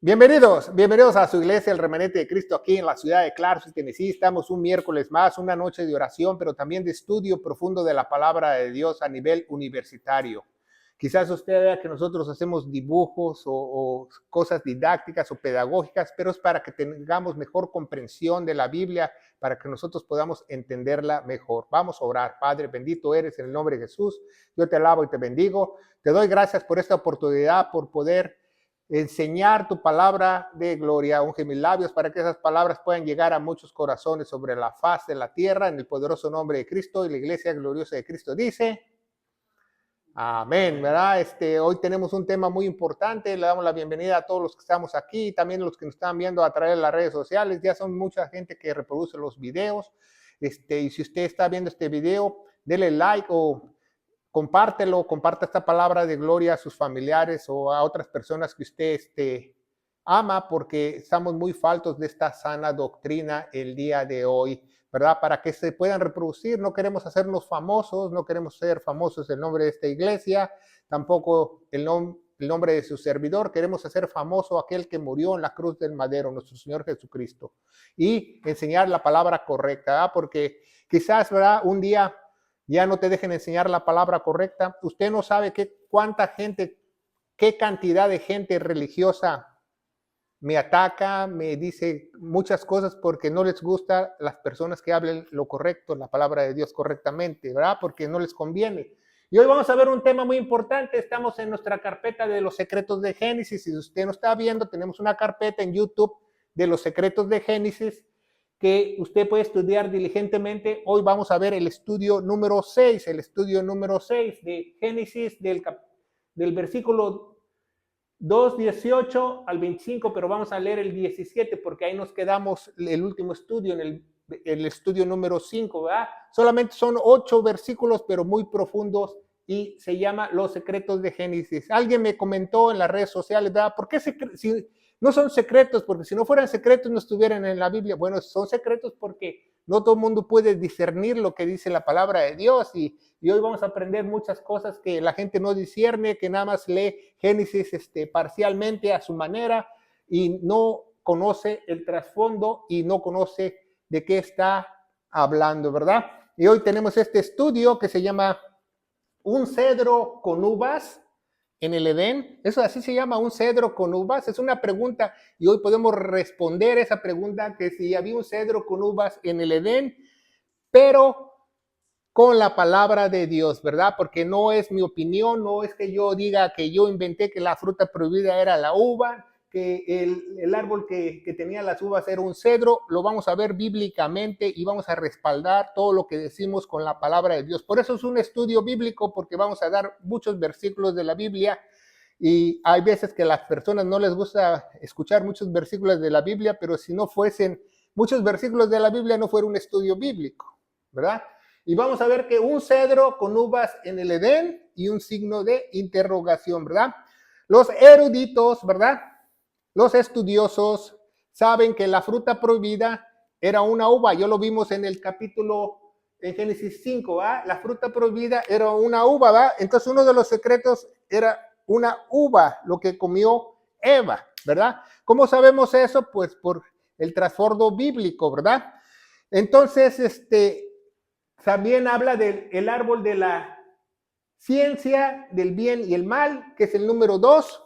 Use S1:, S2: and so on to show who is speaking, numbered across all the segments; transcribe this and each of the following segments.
S1: Bienvenidos a su iglesia, el Remanente de Cristo, aquí en la ciudad de Clarksville, Tennessee. Estamos un miércoles más, una noche de oración, pero también de estudio profundo de la palabra de Dios a nivel universitario. Quizás usted vea que nosotros hacemos dibujos o cosas didácticas o pedagógicas, pero es para que tengamos mejor comprensión de la Biblia, para que nosotros podamos entenderla mejor. Vamos a orar. Padre, bendito eres en el nombre de Jesús. Yo te alabo y te bendigo. Te doy gracias por esta oportunidad, por poder enseñar tu palabra de gloria. Unge mis labios para que esas palabras puedan llegar a muchos corazones sobre la faz de la tierra, en el poderoso nombre de Cristo. Y la iglesia gloriosa de Cristo dice: amén, ¿verdad? Hoy tenemos un tema muy importante. Le damos la bienvenida a todos los que estamos aquí, también los que nos están viendo a través de las redes sociales. Ya son mucha gente que reproduce los videos. Y si usted está viendo este video, dele like o compártelo, comparta esta palabra de gloria a sus familiares o a otras personas que usted ama, porque estamos muy faltos de esta sana doctrina el día de hoy, ¿verdad? Para que se puedan reproducir. No queremos hacernos famosos, no queremos ser famosos en nombre de esta iglesia, tampoco el nombre de su servidor. Queremos hacer famoso aquel que murió en la cruz del madero, nuestro Señor Jesucristo, y enseñar la palabra correcta, ¿verdad? Porque quizás, ¿verdad?, un día ya no te dejen enseñar la palabra correcta. Usted no sabe cuánta gente, qué cantidad de gente religiosa me ataca, me dice muchas cosas porque no les gusta las personas que hablen lo correcto, la palabra de Dios correctamente, ¿verdad? Porque no les conviene. Y hoy vamos a ver un tema muy importante. Estamos en nuestra carpeta de los secretos de Génesis. Si usted no está viendo, tenemos una carpeta en YouTube de los secretos de Génesis que usted puede estudiar diligentemente. Hoy vamos a ver el estudio número 6 de Génesis del versículo 2:18 al 25, pero vamos a leer el 17 porque ahí nos quedamos el último estudio, en el estudio número 5, ¿verdad? Solamente son 8 versículos, pero muy profundos, y se llama Los secretos de Génesis. Alguien me comentó en las redes sociales, ¿verdad? ¿Por qué si no son secretos? Porque si no fueran secretos no estuvieran en la Biblia. Bueno, son secretos porque no todo el mundo puede discernir lo que dice la palabra de Dios, y hoy vamos a aprender muchas cosas que la gente no discierne, que nada más lee Génesis parcialmente a su manera y no conoce el trasfondo y no conoce de qué está hablando, ¿verdad? Y hoy tenemos este estudio que se llama Un cedro con uvas en el Edén. Eso así se llama, un cedro con uvas. Es una pregunta y hoy podemos responder esa pregunta, que si había un cedro con uvas en el Edén, pero con la palabra de Dios, ¿verdad? Porque no es mi opinión, no es que yo diga que yo inventé que la fruta prohibida era la uva, que el árbol que tenía las uvas era un cedro. Lo vamos a ver bíblicamente y vamos a respaldar todo lo que decimos con la palabra de Dios. Por eso es un estudio bíblico, porque vamos a dar muchos versículos de la Biblia, y hay veces que a las personas no les gusta escuchar muchos versículos de la Biblia, pero si no fuesen muchos versículos de la Biblia, no fuera un estudio bíblico, ¿verdad? Y vamos a ver que un cedro con uvas en el Edén y un signo de interrogación, ¿verdad? Los eruditos, ¿verdad? Los estudiosos saben que la fruta prohibida era una uva. Ya lo vimos en el capítulo, en Génesis 5, ¿verdad? La fruta prohibida era una uva, ¿verdad? Entonces uno de los secretos era una uva, lo que comió Eva, ¿verdad? ¿Cómo sabemos eso? Pues por el trasfondo bíblico, ¿verdad? Entonces, también habla del árbol de la ciencia del bien y el mal, que es el número 2.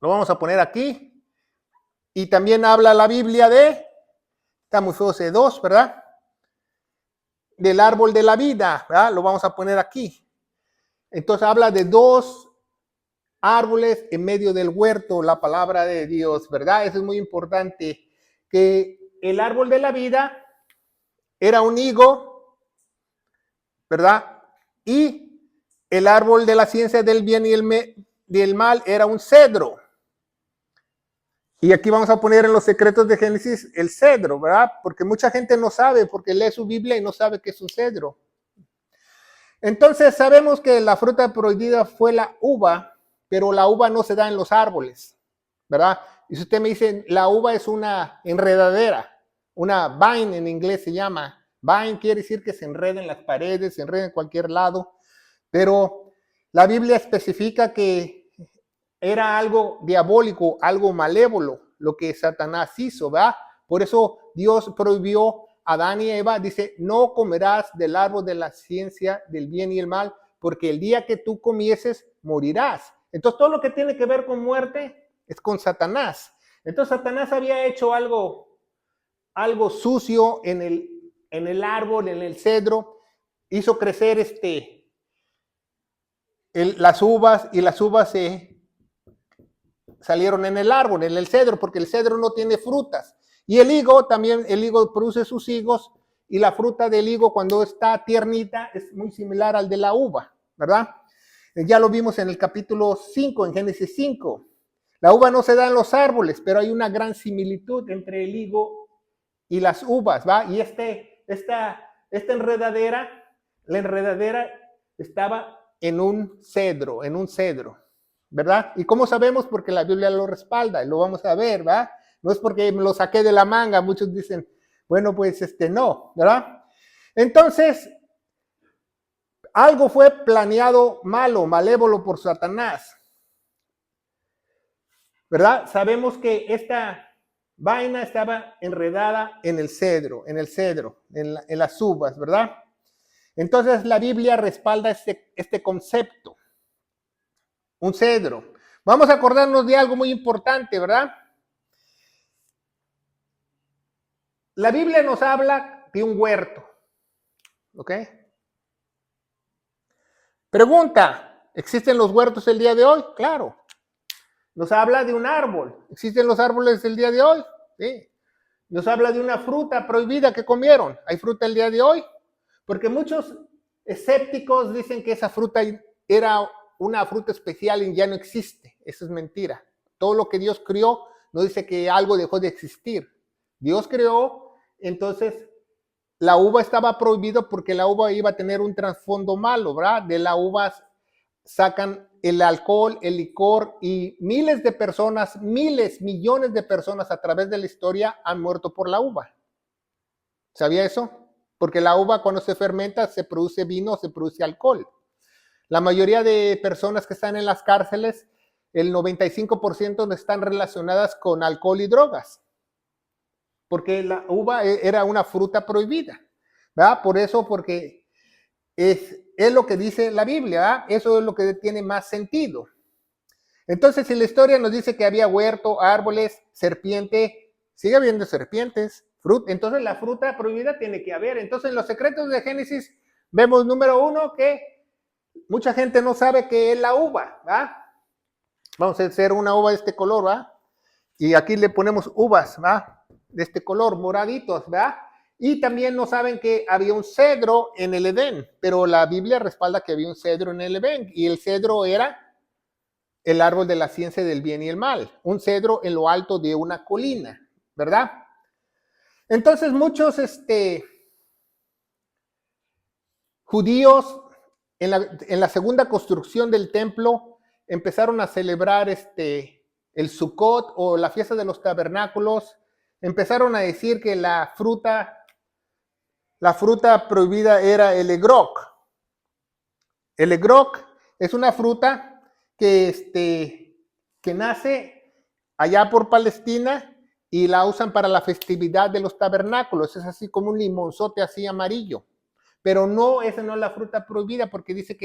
S1: Lo vamos a poner aquí. Y también habla la Biblia estamos todos 2, ¿verdad? Del árbol de la vida, ¿verdad? Lo vamos a poner aquí. Entonces habla de 2 árboles en medio del huerto, la palabra de Dios, ¿verdad? Eso es muy importante, que el árbol de la vida era un higo, ¿verdad? Y el árbol de la ciencia del bien y del mal era un cedro. Y aquí vamos a poner en los secretos de Génesis el cedro, ¿verdad? Porque mucha gente no sabe, porque lee su Biblia y no sabe qué es un cedro. Entonces sabemos que la fruta prohibida fue la uva, pero la uva no se da en los árboles, ¿verdad? Y si usted me dice, la uva es una enredadera, una vine en inglés se llama. Vine quiere decir que se enreda en las paredes, se enreda en cualquier lado, pero la Biblia especifica que era algo diabólico, algo malévolo, lo que Satanás hizo, ¿verdad? Por eso Dios prohibió a Adán y Eva, dice, no comerás del árbol de la ciencia del bien y el mal, porque el día que tú comieses, morirás. Entonces todo lo que tiene que ver con muerte es con Satanás. Entonces Satanás había hecho algo sucio en el árbol, en el cedro, hizo crecer las uvas, y las uvas salieron en el árbol, en el cedro, porque el cedro no tiene frutas. Y el higo también, el higo produce sus higos, y la fruta del higo cuando está tiernita es muy similar al de la uva, ¿verdad? Ya lo vimos en el capítulo 5, en Génesis 5. La uva no se da en los árboles, pero hay una gran similitud entre el higo y las uvas, ¿va? Y esta enredadera, la enredadera estaba en un cedro, ¿verdad? ¿Y cómo sabemos? Porque la Biblia lo respalda, y lo vamos a ver, ¿va? No es porque me lo saqué de la manga, muchos dicen, bueno, pues no, ¿verdad? Entonces, algo fue planeado malo, malévolo por Satanás, ¿verdad? Sabemos que esta vaina estaba enredada en el cedro, en las uvas, ¿verdad? Entonces la Biblia respalda este concepto, un cedro. Vamos a acordarnos de algo muy importante, ¿verdad? La Biblia nos habla de un huerto, ¿ok? Pregunta, ¿existen los huertos el día de hoy? Claro. Nos habla de un árbol. ¿Existen los árboles el día de hoy? Sí. Nos habla de una fruta prohibida que comieron. ¿Hay fruta el día de hoy? Porque muchos escépticos dicen que esa fruta era una fruta especial y ya no existe. Eso es mentira. Todo lo que Dios creó no dice que algo dejó de existir. Dios creó, entonces la uva estaba prohibida porque la uva iba a tener un trasfondo malo, ¿verdad? De la uva sacan el alcohol, el licor, y miles de personas, millones de personas a través de la historia han muerto por la uva. ¿Sabía eso? Porque la uva cuando se fermenta se produce vino, se produce alcohol. La mayoría de personas que están en las cárceles, el 95% no están relacionadas con alcohol y drogas, porque la uva era una fruta prohibida, ¿verdad? Por eso, porque es lo que dice la Biblia, ¿verdad? Eso es lo que tiene más sentido. Entonces, si la historia nos dice que había huerto, árboles, serpiente, sigue habiendo serpientes, fruta, entonces la fruta prohibida tiene que haber. Entonces, en los secretos de Génesis vemos, número 1, que mucha gente no sabe qué es la uva, ¿va? Vamos a hacer una uva de este color, ¿va? Y aquí le ponemos uvas, ¿va? De este color, moraditos, ¿va? Y también no saben que había un cedro en el Edén, pero la Biblia respalda que había un cedro en el Edén, y el cedro era el árbol de la ciencia del bien y el mal, un cedro en lo alto de una colina, ¿verdad? Entonces muchos judíos en la segunda construcción del templo empezaron a celebrar el Sukkot o la fiesta de los tabernáculos, empezaron a decir que la fruta prohibida era el egrog. El egrog es una fruta que nace allá por Palestina y la usan para la festividad de los tabernáculos. Es así como un limonzote así amarillo. Pero no, esa no es la fruta prohibida, porque dice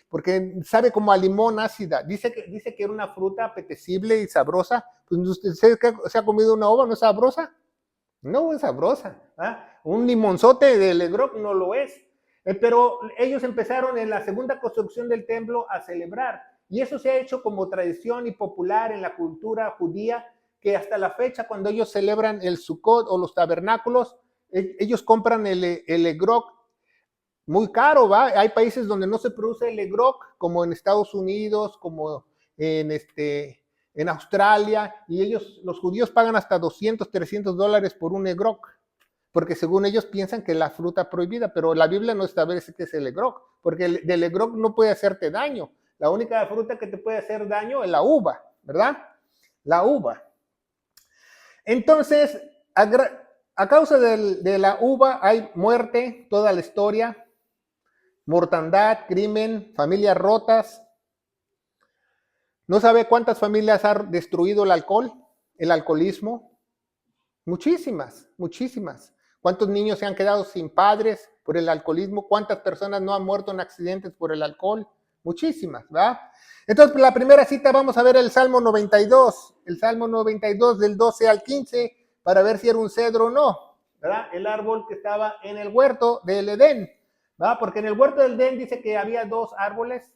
S1: porque sabe como a limón ácida. Dice que era una fruta apetecible y sabrosa. Pues usted se ha comido una uva, ¿no es sabrosa? No es sabrosa. ¿Ah? Un limonzote de egrog no lo es. Pero ellos empezaron en la segunda construcción del templo a celebrar. Y eso se ha hecho como tradición y popular en la cultura judía, que hasta la fecha, cuando ellos celebran el Sukkot o los tabernáculos, ellos compran el egrog muy caro, ¿va? Hay países donde no se produce el egrog, como en Estados Unidos, como en Australia, y los judíos pagan hasta $200, $300 por un egrog, porque según ellos piensan que es la fruta prohibida, pero la Biblia no establece que es el egrog, porque del egrog no puede hacerte daño. La única fruta que te puede hacer daño es la uva, ¿verdad? La uva. Entonces, a causa de la uva hay muerte, toda la historia, mortandad, crimen, familias rotas. ¿No sabe cuántas familias ha destruido el alcohol, el alcoholismo? Muchísimas, muchísimas. ¿Cuántos niños se han quedado sin padres por el alcoholismo? ¿Cuántas personas no han muerto en accidentes por el alcohol? Muchísimas, ¿verdad? Entonces, la primera cita vamos a ver el Salmo 92, el Salmo 92 del 12 al 15, para ver si era un cedro o no, ¿verdad? El árbol que estaba en el huerto del Edén, ¿verdad? Porque en el huerto del Edén dice que había dos árboles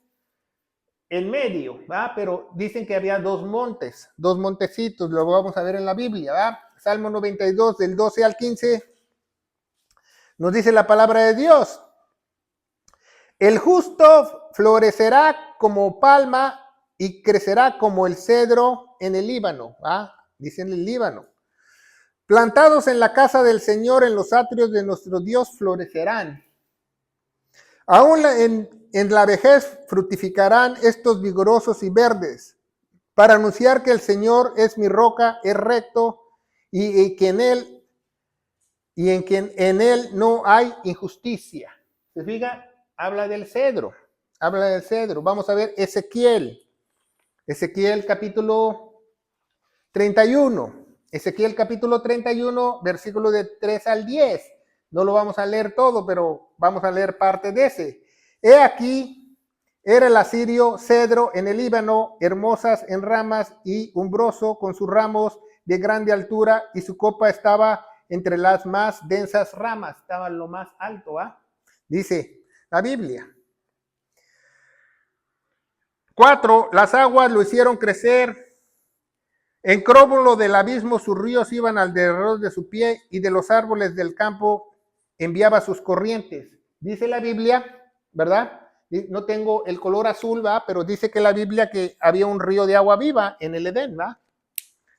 S1: en medio, ¿verdad? Pero dicen que había dos montes, dos montecitos, lo vamos a ver en la Biblia, ¿verdad? Salmo 92 del 12 al 15, nos dice la palabra de Dios. El justo florecerá como palma y crecerá como el cedro en el Líbano, ¿ah? Dice en el Líbano. Plantados en la casa del Señor, en los atrios de nuestro Dios, florecerán. Aún en la vejez fructificarán estos vigorosos y verdes, para anunciar que el Señor es mi roca, es recto, y que en él no hay injusticia. ¿Se fija? Habla del cedro. Habla del cedro. Vamos a ver Ezequiel. Ezequiel capítulo 31. Ezequiel capítulo 31, versículo de 3 al 10. No lo vamos a leer todo, pero vamos a leer parte de ese. He aquí, era el asirio cedro en el Líbano, hermosas en ramas y umbroso con sus ramos de grande altura, y su copa estaba entre las más densas ramas, estaba en lo más alto, ¿ah? Dice la Biblia. 4, las aguas lo hicieron crecer. En crómulo del abismo sus ríos iban alrededor de su pie, y de los árboles del campo enviaba sus corrientes. Dice la Biblia, ¿verdad? No tengo el color azul, ¿va? Pero dice que la Biblia que había un río de agua viva en el Edén, ¿va?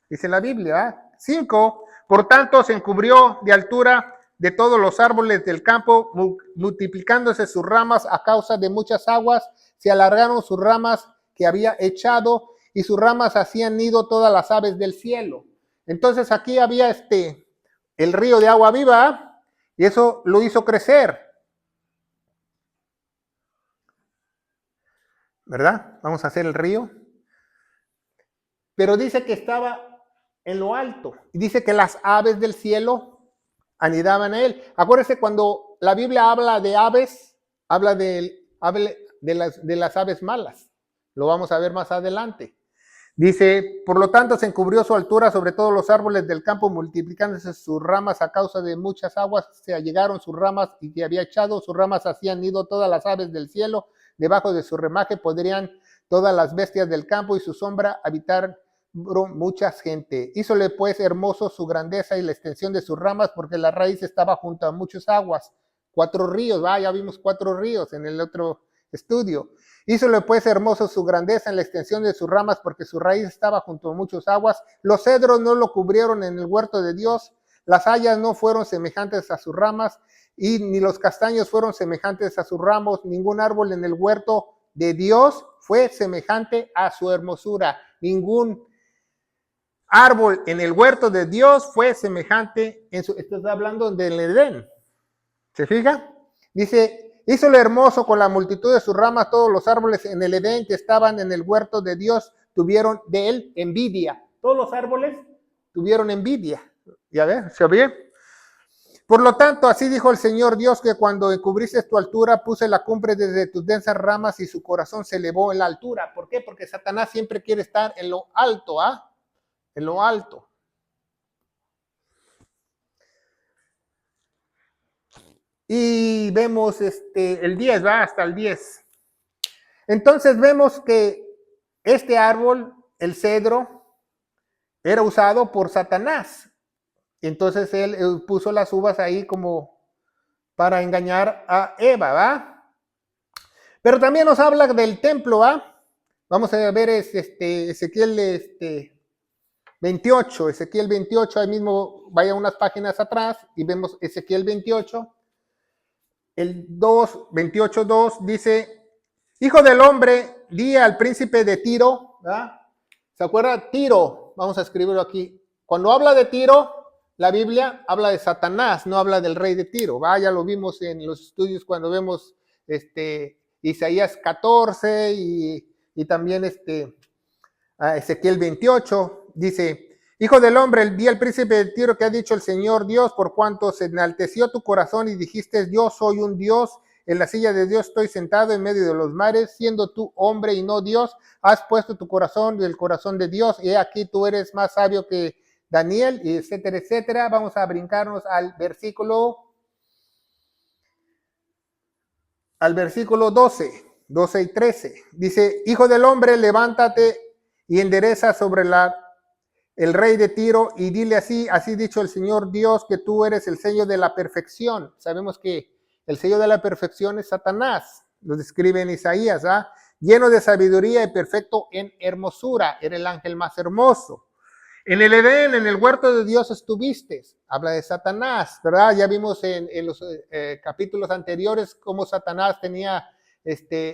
S1: Dice la Biblia, ¿va? 5, por tanto se encubrió de altura de todos los árboles del campo, multiplicándose sus ramas a causa de muchas aguas, se alargaron sus ramas que había echado, y sus ramas hacían nido todas las aves del cielo. Entonces aquí había el río de agua viva, y eso lo hizo crecer, ¿verdad? Vamos a hacer el río. Pero dice que estaba en lo alto, y dice que las aves del cielo anidaban a él. Acuérdense, cuando la Biblia habla de aves, habla de las aves malas. Lo vamos a ver más adelante. Dice, por lo tanto se encubrió su altura sobre todos los árboles del campo, multiplicándose sus ramas a causa de muchas aguas, se allegaron sus ramas, y que había echado sus ramas hacían nido todas las aves del cielo, debajo de su ramaje podrían todas las bestias del campo, y su sombra habitar mucha gente. Hízole pues hermoso su grandeza y la extensión de sus ramas, porque la raíz estaba junto a muchas aguas. 4 ríos, ya vimos 4 ríos en el otro estudio. Hízole pues hermoso su grandeza en la extensión de sus ramas, porque su raíz estaba junto a muchas aguas. Los cedros no lo cubrieron en el huerto de Dios, las hayas no fueron semejantes a sus ramas, y ni los castaños fueron semejantes a sus ramos. Ningún árbol en el huerto de Dios fue semejante a su hermosura. Ningún árbol en el huerto de Dios fue semejante esto está hablando del Edén. ¿Se fija? Dice, hízole hermoso con la multitud de sus ramas, todos los árboles en el Edén que estaban en el huerto de Dios tuvieron de él envidia. Todos los árboles tuvieron envidia. ¿Ya ves? ¿Se oye? Por lo tanto, así dijo el Señor Dios, que cuando encubriste tu altura, puse la cumbre desde tus densas ramas, y su corazón se elevó en la altura. ¿Por qué? Porque Satanás siempre quiere estar en lo alto, ¿ah? En lo alto. Y vemos el 10, va hasta el 10. Entonces vemos que este árbol, el cedro, era usado por Satanás. Entonces él puso las uvas ahí como para engañar a Eva, ¿va? Pero también nos habla del templo, ¿va? Vamos a ver Ezequiel 28, Ezequiel 28, ahí mismo vaya unas páginas atrás y vemos Ezequiel 28. El 28:2 dice, hijo del hombre, di al príncipe de Tiro, ¿verdad? ¿Se acuerda? Tiro, vamos a escribirlo aquí. Cuando habla de Tiro, la Biblia habla de Satanás, no habla del rey de Tiro, ¿va? Ya lo vimos en los estudios cuando vemos Isaías 14 y también Ezequiel 28, dice: Hijo del hombre, vi al príncipe de Tiro que ha dicho el Señor Dios, por cuanto se enalteció tu corazón y dijiste, yo soy un Dios, en la silla de Dios estoy sentado en medio de los mares, siendo tú hombre y no Dios, has puesto tu corazón y el corazón de Dios, y aquí tú eres más sabio que Daniel, y etcétera, etcétera. Vamos a brincarnos al versículo 12 y 13. Dice: Hijo del hombre, levántate y endereza sobre el rey de Tiro y dile así dicho el Señor Dios, que tú eres el sello de la perfección. Sabemos que el sello de la perfección es Satanás, lo describe en Isaías, lleno de sabiduría y perfecto en hermosura, era el ángel más hermoso. En el Edén, en el huerto de Dios estuviste, habla de Satanás, ¿verdad? Ya vimos en los capítulos anteriores cómo Satanás tenía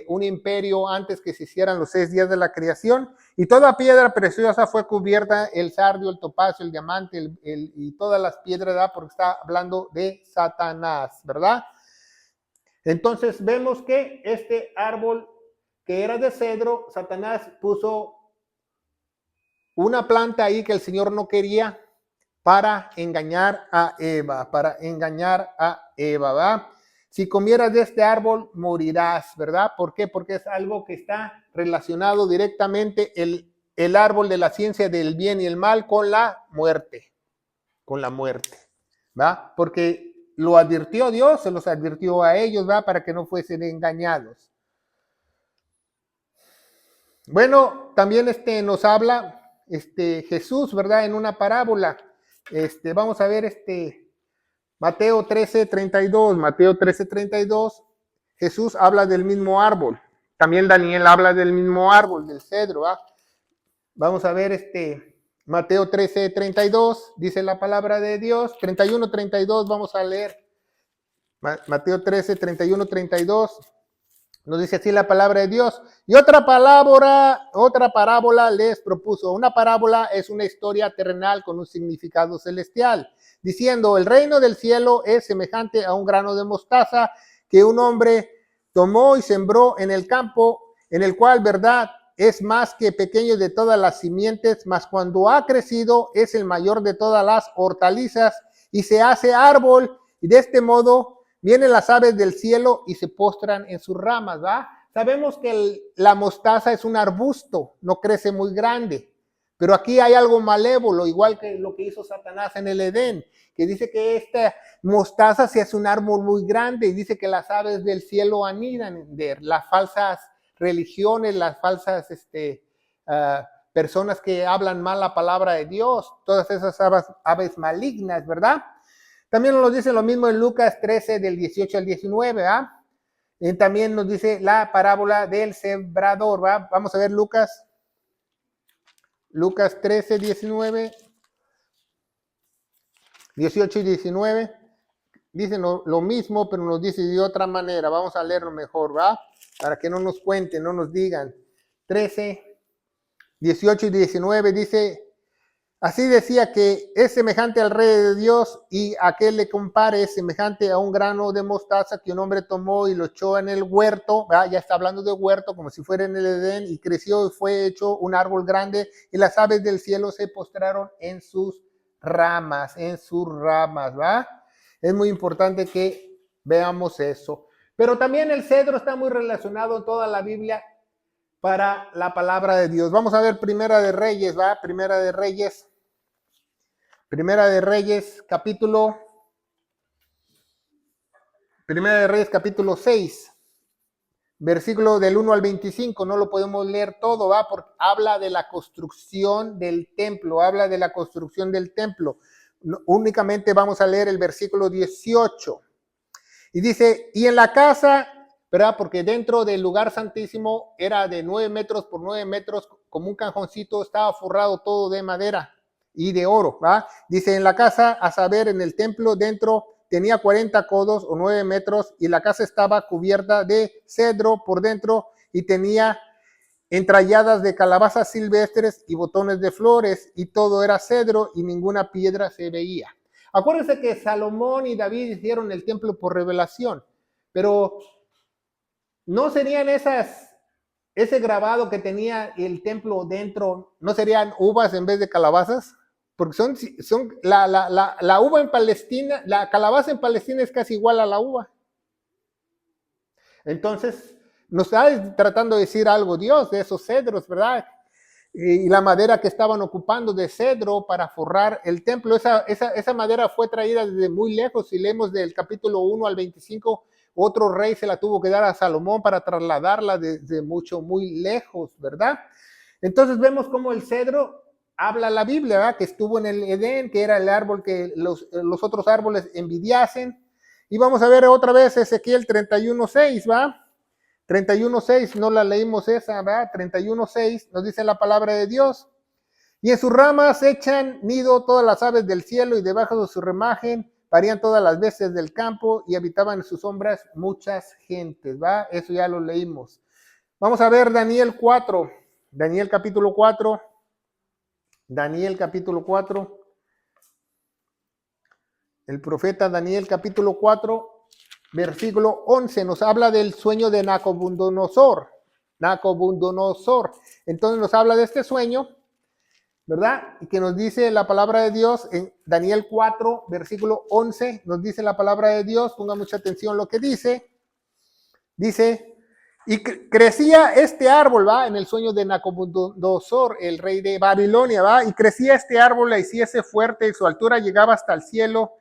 S1: un imperio antes que se hicieran los 6 días de la creación, y toda piedra preciosa fue cubierta, el sardio, el topacio, el diamante, y todas las piedras, ¿verdad? Porque está hablando de Satanás, ¿verdad? Entonces vemos que este árbol que era de cedro, Satanás puso una planta ahí que el Señor no quería para engañar a Eva, ¿verdad? Si comieras de este árbol, morirás, ¿verdad? ¿Por qué? Porque es algo que está relacionado directamente el árbol de la ciencia del bien y el mal con la muerte, ¿verdad? Porque lo advirtió Dios, se los advirtió a ellos, ¿verdad? Para que no fuesen engañados. Bueno, también nos habla Jesús, ¿verdad? En una parábola. Vamos a ver Mateo 13:32. Jesús habla del mismo árbol. También Daniel habla del mismo árbol, del cedro, ¿va? Vamos a ver Mateo 13:32, dice la palabra de Dios. 31:32, vamos a leer. Mateo 13:31-32. Nos dice así la palabra de Dios. Y otra parábola les propuso. Una parábola es una historia terrenal con un significado celestial, diciendo: el reino del cielo es semejante a un grano de mostaza que un hombre tomó y sembró en el campo, en el cual, verdad, es más que pequeño de todas las simientes, mas cuando ha crecido es el mayor de todas las hortalizas y se hace árbol, y de este modo vienen las aves del cielo y se postran en sus ramas, ¿va? Sabemos que la mostaza es un arbusto, no crece muy grande, pero aquí hay algo malévolo, igual que lo que hizo Satanás en el Edén, que dice que esta mostaza se hace un árbol muy grande y dice que las aves del cielo anidan de las falsas religiones, las falsas personas que hablan mal la palabra de Dios, todas esas aves malignas, ¿verdad? También nos dice lo mismo en Lucas 13, del 18 al 19, ¿verdad? Y también nos dice la parábola del sembrador, ¿verdad? Vamos a ver Lucas 13, 18 y 19. Dicen lo mismo, pero nos dice de otra manera. Vamos a leerlo mejor, ¿va? Para que no nos cuenten, no nos digan. 13, 18 y 19 dice: así decía que es semejante al rey de Dios, y aquel le compare es semejante a un grano de mostaza que un hombre tomó y lo echó en el huerto, ¿verdad? Ya está hablando de huerto como si fuera en el Edén, y creció y fue hecho un árbol grande, y las aves del cielo se postraron en sus ramas, ¿va? Es muy importante que veamos eso. Pero también el cedro está muy relacionado en toda la Biblia para la palabra de Dios. Vamos a ver Primera de Reyes, ¿va? Primera de Reyes, capítulo 6, versículo del 1 al 25, no lo podemos leer todo, ¿va? Porque habla de la construcción del templo, únicamente vamos a leer el versículo 18, y dice: y en la casa, ¿verdad? Porque dentro del lugar santísimo era de 9 metros por 9 metros, como un cajoncito, estaba forrado todo de madera y de oro, ¿va? Dice: en la casa, a saber, en el templo, dentro tenía 40 codos o 9 metros, y la casa estaba cubierta de cedro por dentro, y tenía entralladas de calabazas silvestres y botones de flores, y todo era cedro, y ninguna piedra se veía. Acuérdense que Salomón y David hicieron el templo por revelación, pero no serían esas ese grabado que tenía el templo dentro, ¿no serían uvas en vez de calabazas? Porque son la uva en Palestina, la calabaza en Palestina es casi igual a la uva. Entonces, nos está tratando de decir algo Dios de esos cedros, ¿verdad? Y la madera que estaban ocupando de cedro para forrar el templo, esa madera fue traída desde muy lejos. Si leemos del capítulo 1 al 25, otro rey se la tuvo que dar a Salomón para trasladarla desde muy lejos, ¿verdad? Entonces vemos cómo el cedro habla la Biblia, ¿verdad? Que estuvo en el Edén, que era el árbol que los otros árboles envidiasen. Y vamos a ver otra vez Ezequiel 31:6, ¿va? 31:6, no la leímos esa, ¿verdad? 31:6 nos dice la palabra de Dios. Y en sus ramas echan nido todas las aves del cielo, y debajo de su ramaje parían todas las bestias del campo, y habitaban en sus sombras muchas gentes, ¿va? Eso ya lo leímos. Vamos a ver Daniel 4, Daniel capítulo 4, Daniel capítulo 4, el profeta Daniel capítulo 4, versículo 11, nos habla del sueño de Nabucodonosor. Entonces nos habla de este sueño, ¿verdad? Y que nos dice la palabra de Dios en Daniel 4, versículo 11, nos dice la palabra de Dios, ponga mucha atención lo que dice. Dice, y crecía este árbol, ¿va? En el sueño de Nabucodonosor, el rey de Babilonia, ¿va? Y crecía este árbol, le hiciese fuerte, y su altura llegaba hasta el cielo,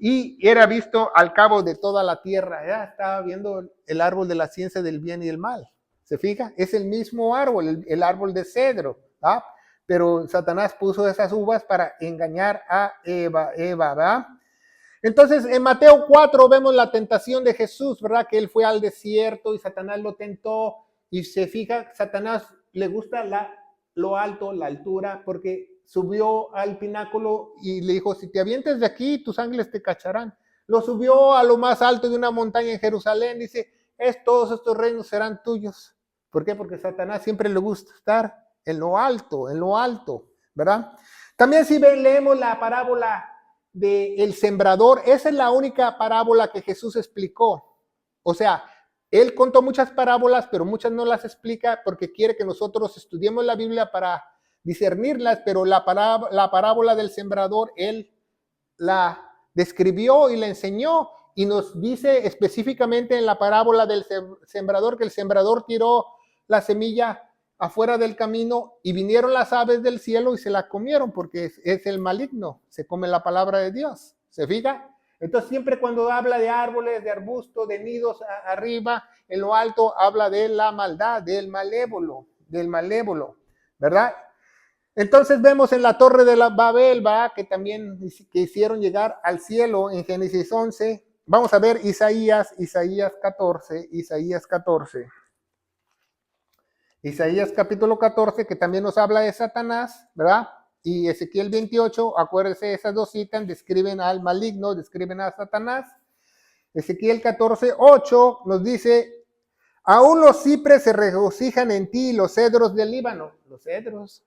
S1: y era visto al cabo de toda la tierra. Ya estaba viendo el árbol de la ciencia del bien y el mal. ¿Se fija? Es el mismo árbol, el árbol de cedro, ¿va? Pero Satanás puso esas uvas para engañar a Eva, ¿va? Entonces, en Mateo 4 vemos la tentación de Jesús, ¿verdad? Que él fue al desierto y Satanás lo tentó. Y se fija, Satanás le gusta lo alto, la altura, porque subió al pináculo y le dijo, si te avientes de aquí, tus ángeles te cacharán. Lo subió a lo más alto de una montaña en Jerusalén, dice, todos estos reinos serán tuyos. ¿Por qué? Porque a Satanás siempre le gusta estar en lo alto, ¿verdad? También si leemos la parábola del sembrador, esa es la única parábola que Jesús explicó. O sea, él contó muchas parábolas, pero muchas no las explica porque quiere que nosotros estudiemos la Biblia para discernirlas, pero la parábola del sembrador, él la describió y la enseñó, y nos dice específicamente en la parábola del sembrador que el sembrador tiró la semilla afuera del camino y vinieron las aves del cielo y se la comieron, porque es el maligno, se come la palabra de Dios. ¿Se fija? Entonces siempre cuando habla de árboles, de arbustos, de nidos arriba, en lo alto, habla de la maldad, del malévolo, ¿verdad? Entonces vemos en la torre de la Babel, ¿va? Que también hicieron llegar al cielo en Génesis 11. Vamos a ver Isaías 14. Isaías capítulo 14, que también nos habla de Satanás, ¿verdad? Y Ezequiel 28, acuérdense, esas dos citas describen al maligno, describen a Satanás. Ezequiel 14, 8 nos dice, aún los cipres se regocijan en ti, los cedros del Líbano. Los cedros,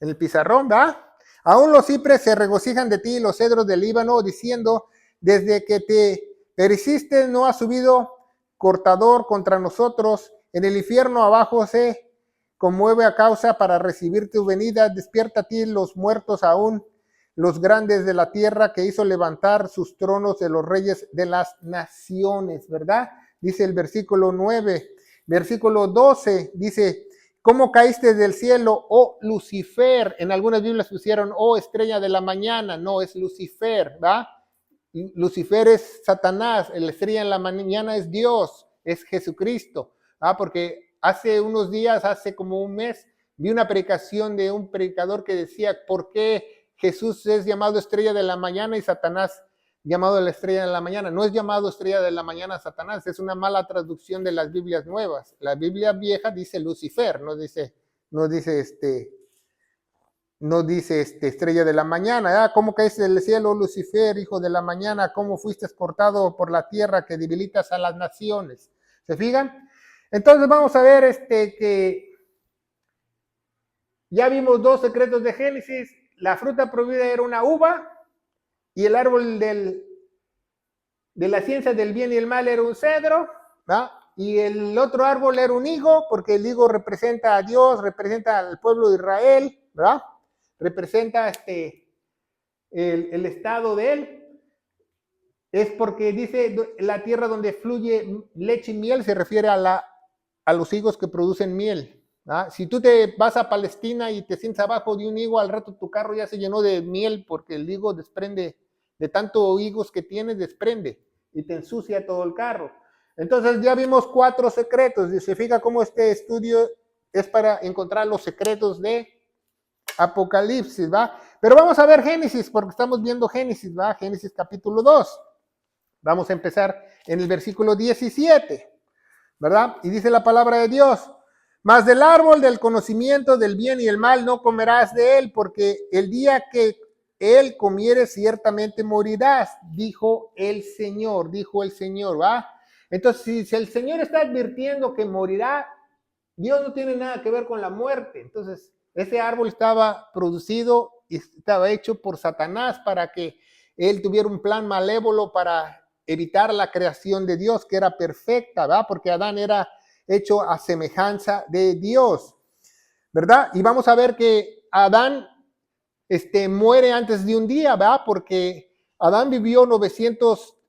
S1: en el pizarrón, ¿verdad? Aún los cipres se regocijan de ti, los cedros del Líbano, diciendo, desde que te pereciste no ha subido cortador contra nosotros. En el infierno abajo se conmueve a causa para recibir tu venida. Despierta a ti los muertos aún, los grandes de la tierra, que hizo levantar sus tronos de los reyes de las naciones, ¿verdad? Dice el versículo 9. Versículo 12 dice, ¿cómo caíste del cielo, oh Lucifer? En algunas Biblias pusieron, oh estrella de la mañana. No, es Lucifer, ¿verdad? Lucifer es Satanás, la estrella en la mañana es Dios, es Jesucristo. Porque hace unos días, hace como un mes, vi una predicación de un predicador que decía, ¿por qué Jesús es llamado estrella de la mañana y Satanás llamado la estrella de la mañana? No es llamado estrella de la mañana Satanás, es una mala traducción de las Biblias nuevas. La Biblia vieja dice Lucifer, no dice estrella de la mañana. ¿Cómo caíste del cielo, Lucifer, hijo de la mañana? ¿Cómo fuiste cortado por la tierra que debilitas a las naciones? ¿Se fijan? Entonces vamos a ver que ya vimos dos secretos de Génesis. La fruta prohibida era una uva y el árbol de la ciencia del bien y el mal era un cedro, ¿va? Y el otro árbol era un higo, porque el higo representa a Dios, representa al pueblo de Israel, ¿verdad? Representa el estado de él. Es porque dice la tierra donde fluye leche y miel, se refiere a los higos que producen miel. ¿Ah? Si tú te vas a Palestina y te sientes abajo de un higo, al rato tu carro ya se llenó de miel porque el higo desprende, de tanto higos que tienes, desprende y te ensucia todo el carro. Entonces ya vimos 4 secretos. Y se fija cómo este estudio es para encontrar los secretos de Apocalipsis, ¿va? Pero vamos a ver Génesis, porque estamos viendo Génesis, ¿va? Génesis capítulo 2. Vamos a empezar en el versículo 17, ¿verdad? Y dice la palabra de Dios: mas del árbol del conocimiento del bien y el mal no comerás de él, porque el día que él comieres ciertamente morirás, dijo el Señor, ¿va? Entonces, si el Señor está advirtiendo que morirá, Dios no tiene nada que ver con la muerte. Entonces, ese árbol estaba producido y estaba hecho por Satanás para que él tuviera un plan malévolo para evitar la creación de Dios, que era perfecta, ¿verdad? Porque Adán era hecho a semejanza de Dios, ¿verdad? Y vamos a ver que Adán muere antes de un día, ¿verdad? Porque Adán vivió 900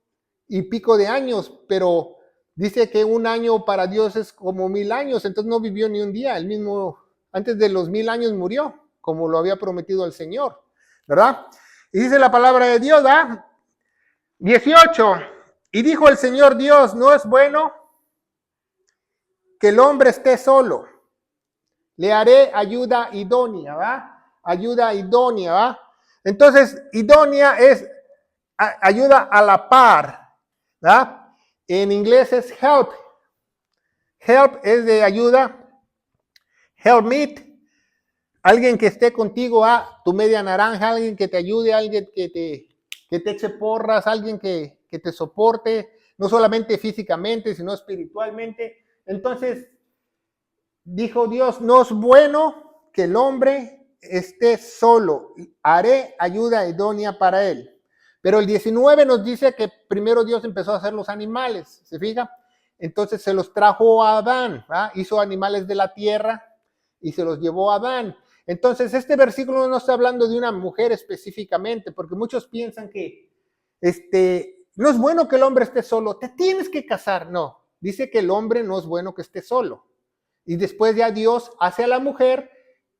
S1: y pico de años, pero dice que un año para Dios es como 1000 años, entonces no vivió ni un día, el mismo, antes de los 1000 años murió, como lo había prometido el Señor, ¿verdad? Y dice la palabra de Dios, ¿verdad? 18, y dijo el Señor Dios: no es bueno que el hombre esté solo, le haré ayuda idónea, ¿va? Ayuda idónea, ¿va? Entonces, idónea es ayuda a la par, ¿va? En inglés es help. Help es de ayuda. Help meet. Alguien que esté contigo a tu media naranja, alguien que te ayude, alguien que te eche porras, alguien que te soporte, no solamente físicamente, sino espiritualmente. Entonces, dijo Dios: no es bueno que el hombre esté solo, haré ayuda idónea para él. Pero el 19 nos dice que primero Dios empezó a hacer los animales, ¿se fija? Entonces se los trajo a Adán, ¿va? Hizo animales de la tierra y se los llevó a Adán. Entonces este versículo no está hablando de una mujer específicamente, porque muchos piensan que no es bueno que el hombre esté solo, te tienes que casar. No, dice que el hombre no es bueno que esté solo. Y después ya Dios hace a la mujer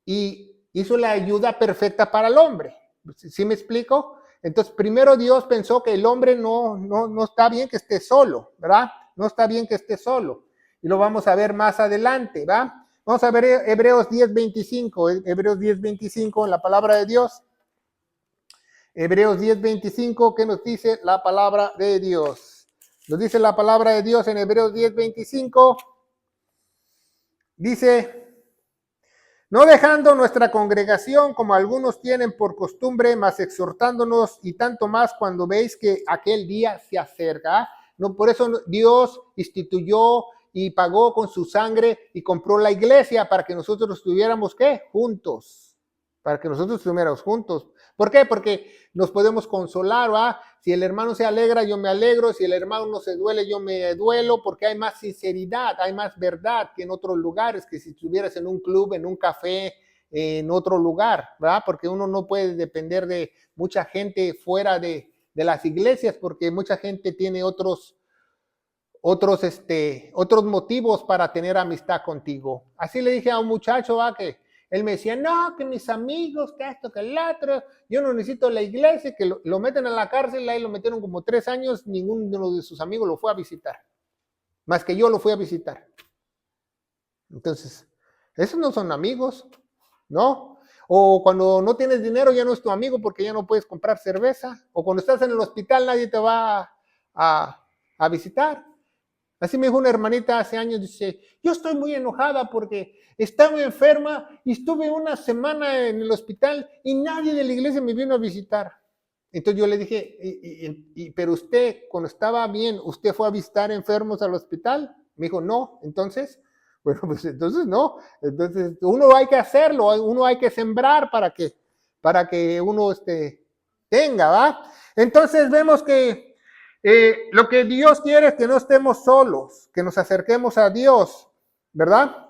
S1: y hizo la ayuda perfecta para el hombre. ¿Sí me explico? Entonces, primero Dios pensó que el hombre no está bien que esté solo, ¿verdad? No está bien que esté solo. Y lo vamos a ver más adelante, ¿va? Vamos a ver Hebreos 10:25, Hebreos 10:25 en la palabra de Dios. Hebreos 10:25, ¿qué nos dice la palabra de Dios? Nos dice la palabra de Dios en Hebreos 10:25. Dice: no dejando nuestra congregación como algunos tienen por costumbre, mas exhortándonos, y tanto más cuando veis que aquel día se acerca. No, por eso Dios instituyó y pagó con su sangre y compró la iglesia para que nosotros estuviéramos, ¿qué? Juntos. Para que nosotros estuviéramos juntos. ¿Por qué? Porque nos podemos consolar, ¿va? Si el hermano se alegra, yo me alegro. Si el hermano no se duele, yo me duelo, porque hay más sinceridad, hay más verdad que en otros lugares, que si estuvieras en un club, en un café, en otro lugar, ¿verdad? Porque uno no puede depender de mucha gente fuera de las iglesias, porque mucha gente tiene otros motivos para tener amistad contigo. Así le dije a un muchacho, ¿va? Que él me decía: no, que mis amigos, que esto, que el otro, yo no necesito la iglesia, que lo meten a la cárcel. Ahí lo metieron como 3 años, ninguno de sus amigos lo fue a visitar, más que yo lo fui a visitar. Entonces, esos no son amigos, ¿no? O cuando no tienes dinero ya no es tu amigo porque ya no puedes comprar cerveza, o cuando estás en el hospital nadie te va a visitar. Así me dijo una hermanita hace años, dice: yo estoy muy enojada porque estaba enferma y estuve una semana en el hospital y nadie de la iglesia me vino a visitar. Entonces yo le dije: pero usted, cuando estaba bien, ¿usted fue a visitar enfermos al hospital? Me dijo: no. Entonces, bueno, pues entonces no. Entonces uno hay que hacerlo, uno hay que sembrar para que uno tenga, ¿va? Entonces vemos que Lo que Dios quiere es que no estemos solos, que nos acerquemos a Dios, ¿verdad?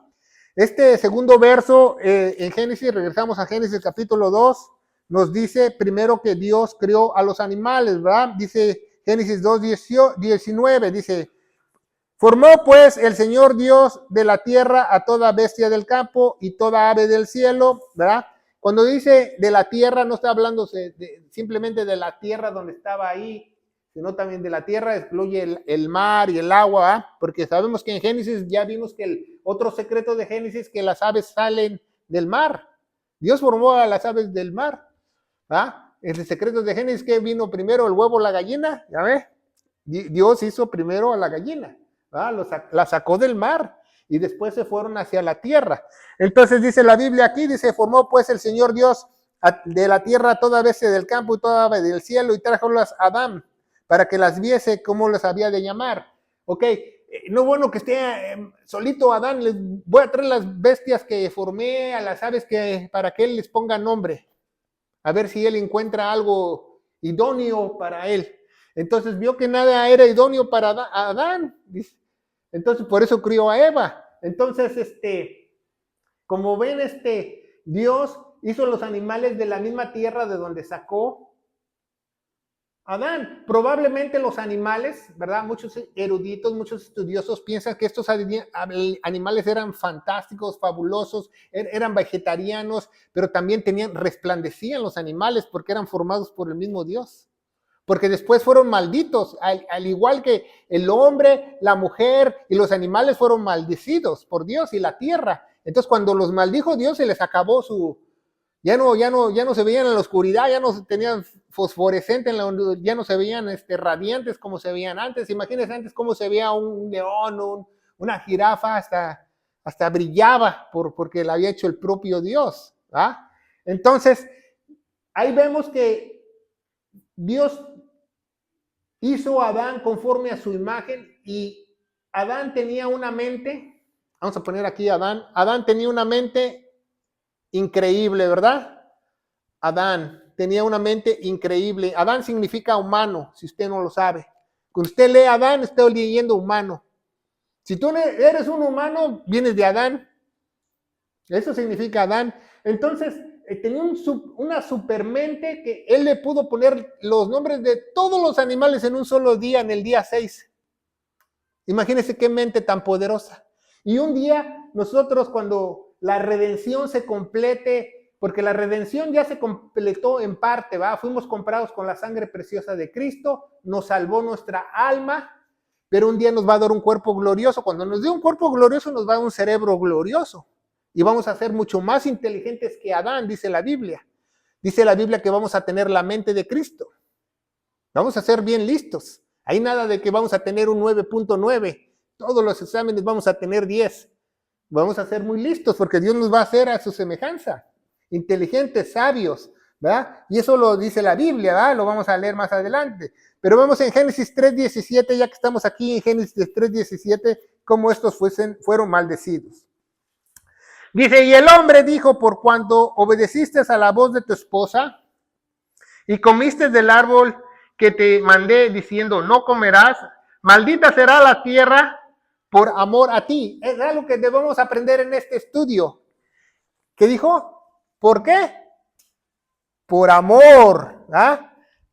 S1: Este segundo verso en Génesis, regresamos a Génesis capítulo 2, nos dice primero que Dios creó a los animales, ¿verdad? Dice Génesis 2, 19, dice, formó pues el Señor Dios de la tierra a toda bestia del campo y toda ave del cielo, ¿verdad? Cuando dice de la tierra, no está hablando simplemente de la tierra donde estaba ahí, sino también de la tierra, excluye el mar y el agua, ¿eh? Porque sabemos que en Génesis ya vimos que el otro secreto de Génesis, que las aves salen del mar. Dios formó a las aves del mar. El secreto de Génesis, que vino primero, el huevo o la gallina, ¿ya ves? Dios hizo primero a la gallina, la sacó del mar y después se fueron hacia la tierra. Entonces dice la Biblia aquí, dice, formó pues el Señor Dios de la tierra toda bestia del campo y toda ave del cielo y trájolas a Adán para que las viese cómo las había de llamar. Ok, no es bueno que esté solito Adán, les voy a traer las bestias que formé, a las aves para que él les ponga nombre, a ver si él encuentra algo idóneo para él. Entonces vio que nada era idóneo para Adán, entonces por eso crió a Eva. Entonces, como ven, Dios hizo los animales de la misma tierra de donde sacó Adán. Probablemente los animales, ¿verdad? Muchos eruditos, muchos estudiosos piensan que estos animales eran fantásticos, fabulosos, eran vegetarianos, pero también resplandecían los animales porque eran formados por el mismo Dios. Porque después fueron malditos, al igual que el hombre, la mujer y los animales fueron maldecidos por Dios y la tierra. Entonces cuando los maldijo Dios, se les acabó ya no se veían en la oscuridad, ya no tenían fosforescente, ya no se veían radiantes como se veían antes. Imagínense antes cómo se veía un león, una jirafa, hasta brillaba porque la había hecho el propio Dios. Entonces, ahí vemos que Dios hizo a Adán conforme a su imagen y Adán tenía una mente, vamos a poner aquí Adán tenía una mente increíble, ¿verdad? Adán tenía una mente increíble. Adán significa humano, si usted no lo sabe. Cuando usted lee Adán, está leyendo humano. Si tú eres un humano, vienes de Adán. Eso significa Adán. Entonces, tenía una supermente que él le pudo poner los nombres de todos los animales en un solo día, en el día 6. Imagínense qué mente tan poderosa. Y un día, nosotros cuando la redención se complete, porque la redención ya se completó en parte, ¿va? Fuimos comprados con la sangre preciosa de Cristo, nos salvó nuestra alma, pero un día nos va a dar un cuerpo glorioso. Cuando nos dé un cuerpo glorioso, nos va a dar un cerebro glorioso. Y vamos a ser mucho más inteligentes que Adán, dice la Biblia. Dice la Biblia que vamos a tener la mente de Cristo. Vamos a ser bien listos. Hay nada de que vamos a tener un 9.9. Todos los exámenes vamos a tener 10. Vamos a ser muy listos porque Dios nos va a hacer a su semejanza. Inteligentes, sabios, ¿verdad? Y eso lo dice la Biblia, ¿verdad? Lo vamos a leer más adelante. Pero vemos en Génesis 3:17, ya que estamos aquí en Génesis 3:17, cómo estos fueron maldecidos. Dice, y el hombre dijo, por cuanto obedeciste a la voz de tu esposa y comiste del árbol que te mandé diciendo, no comerás, maldita será la tierra por amor a ti. Es algo que debemos aprender en este estudio. ¿Qué dijo? ¿Por qué? Por amor,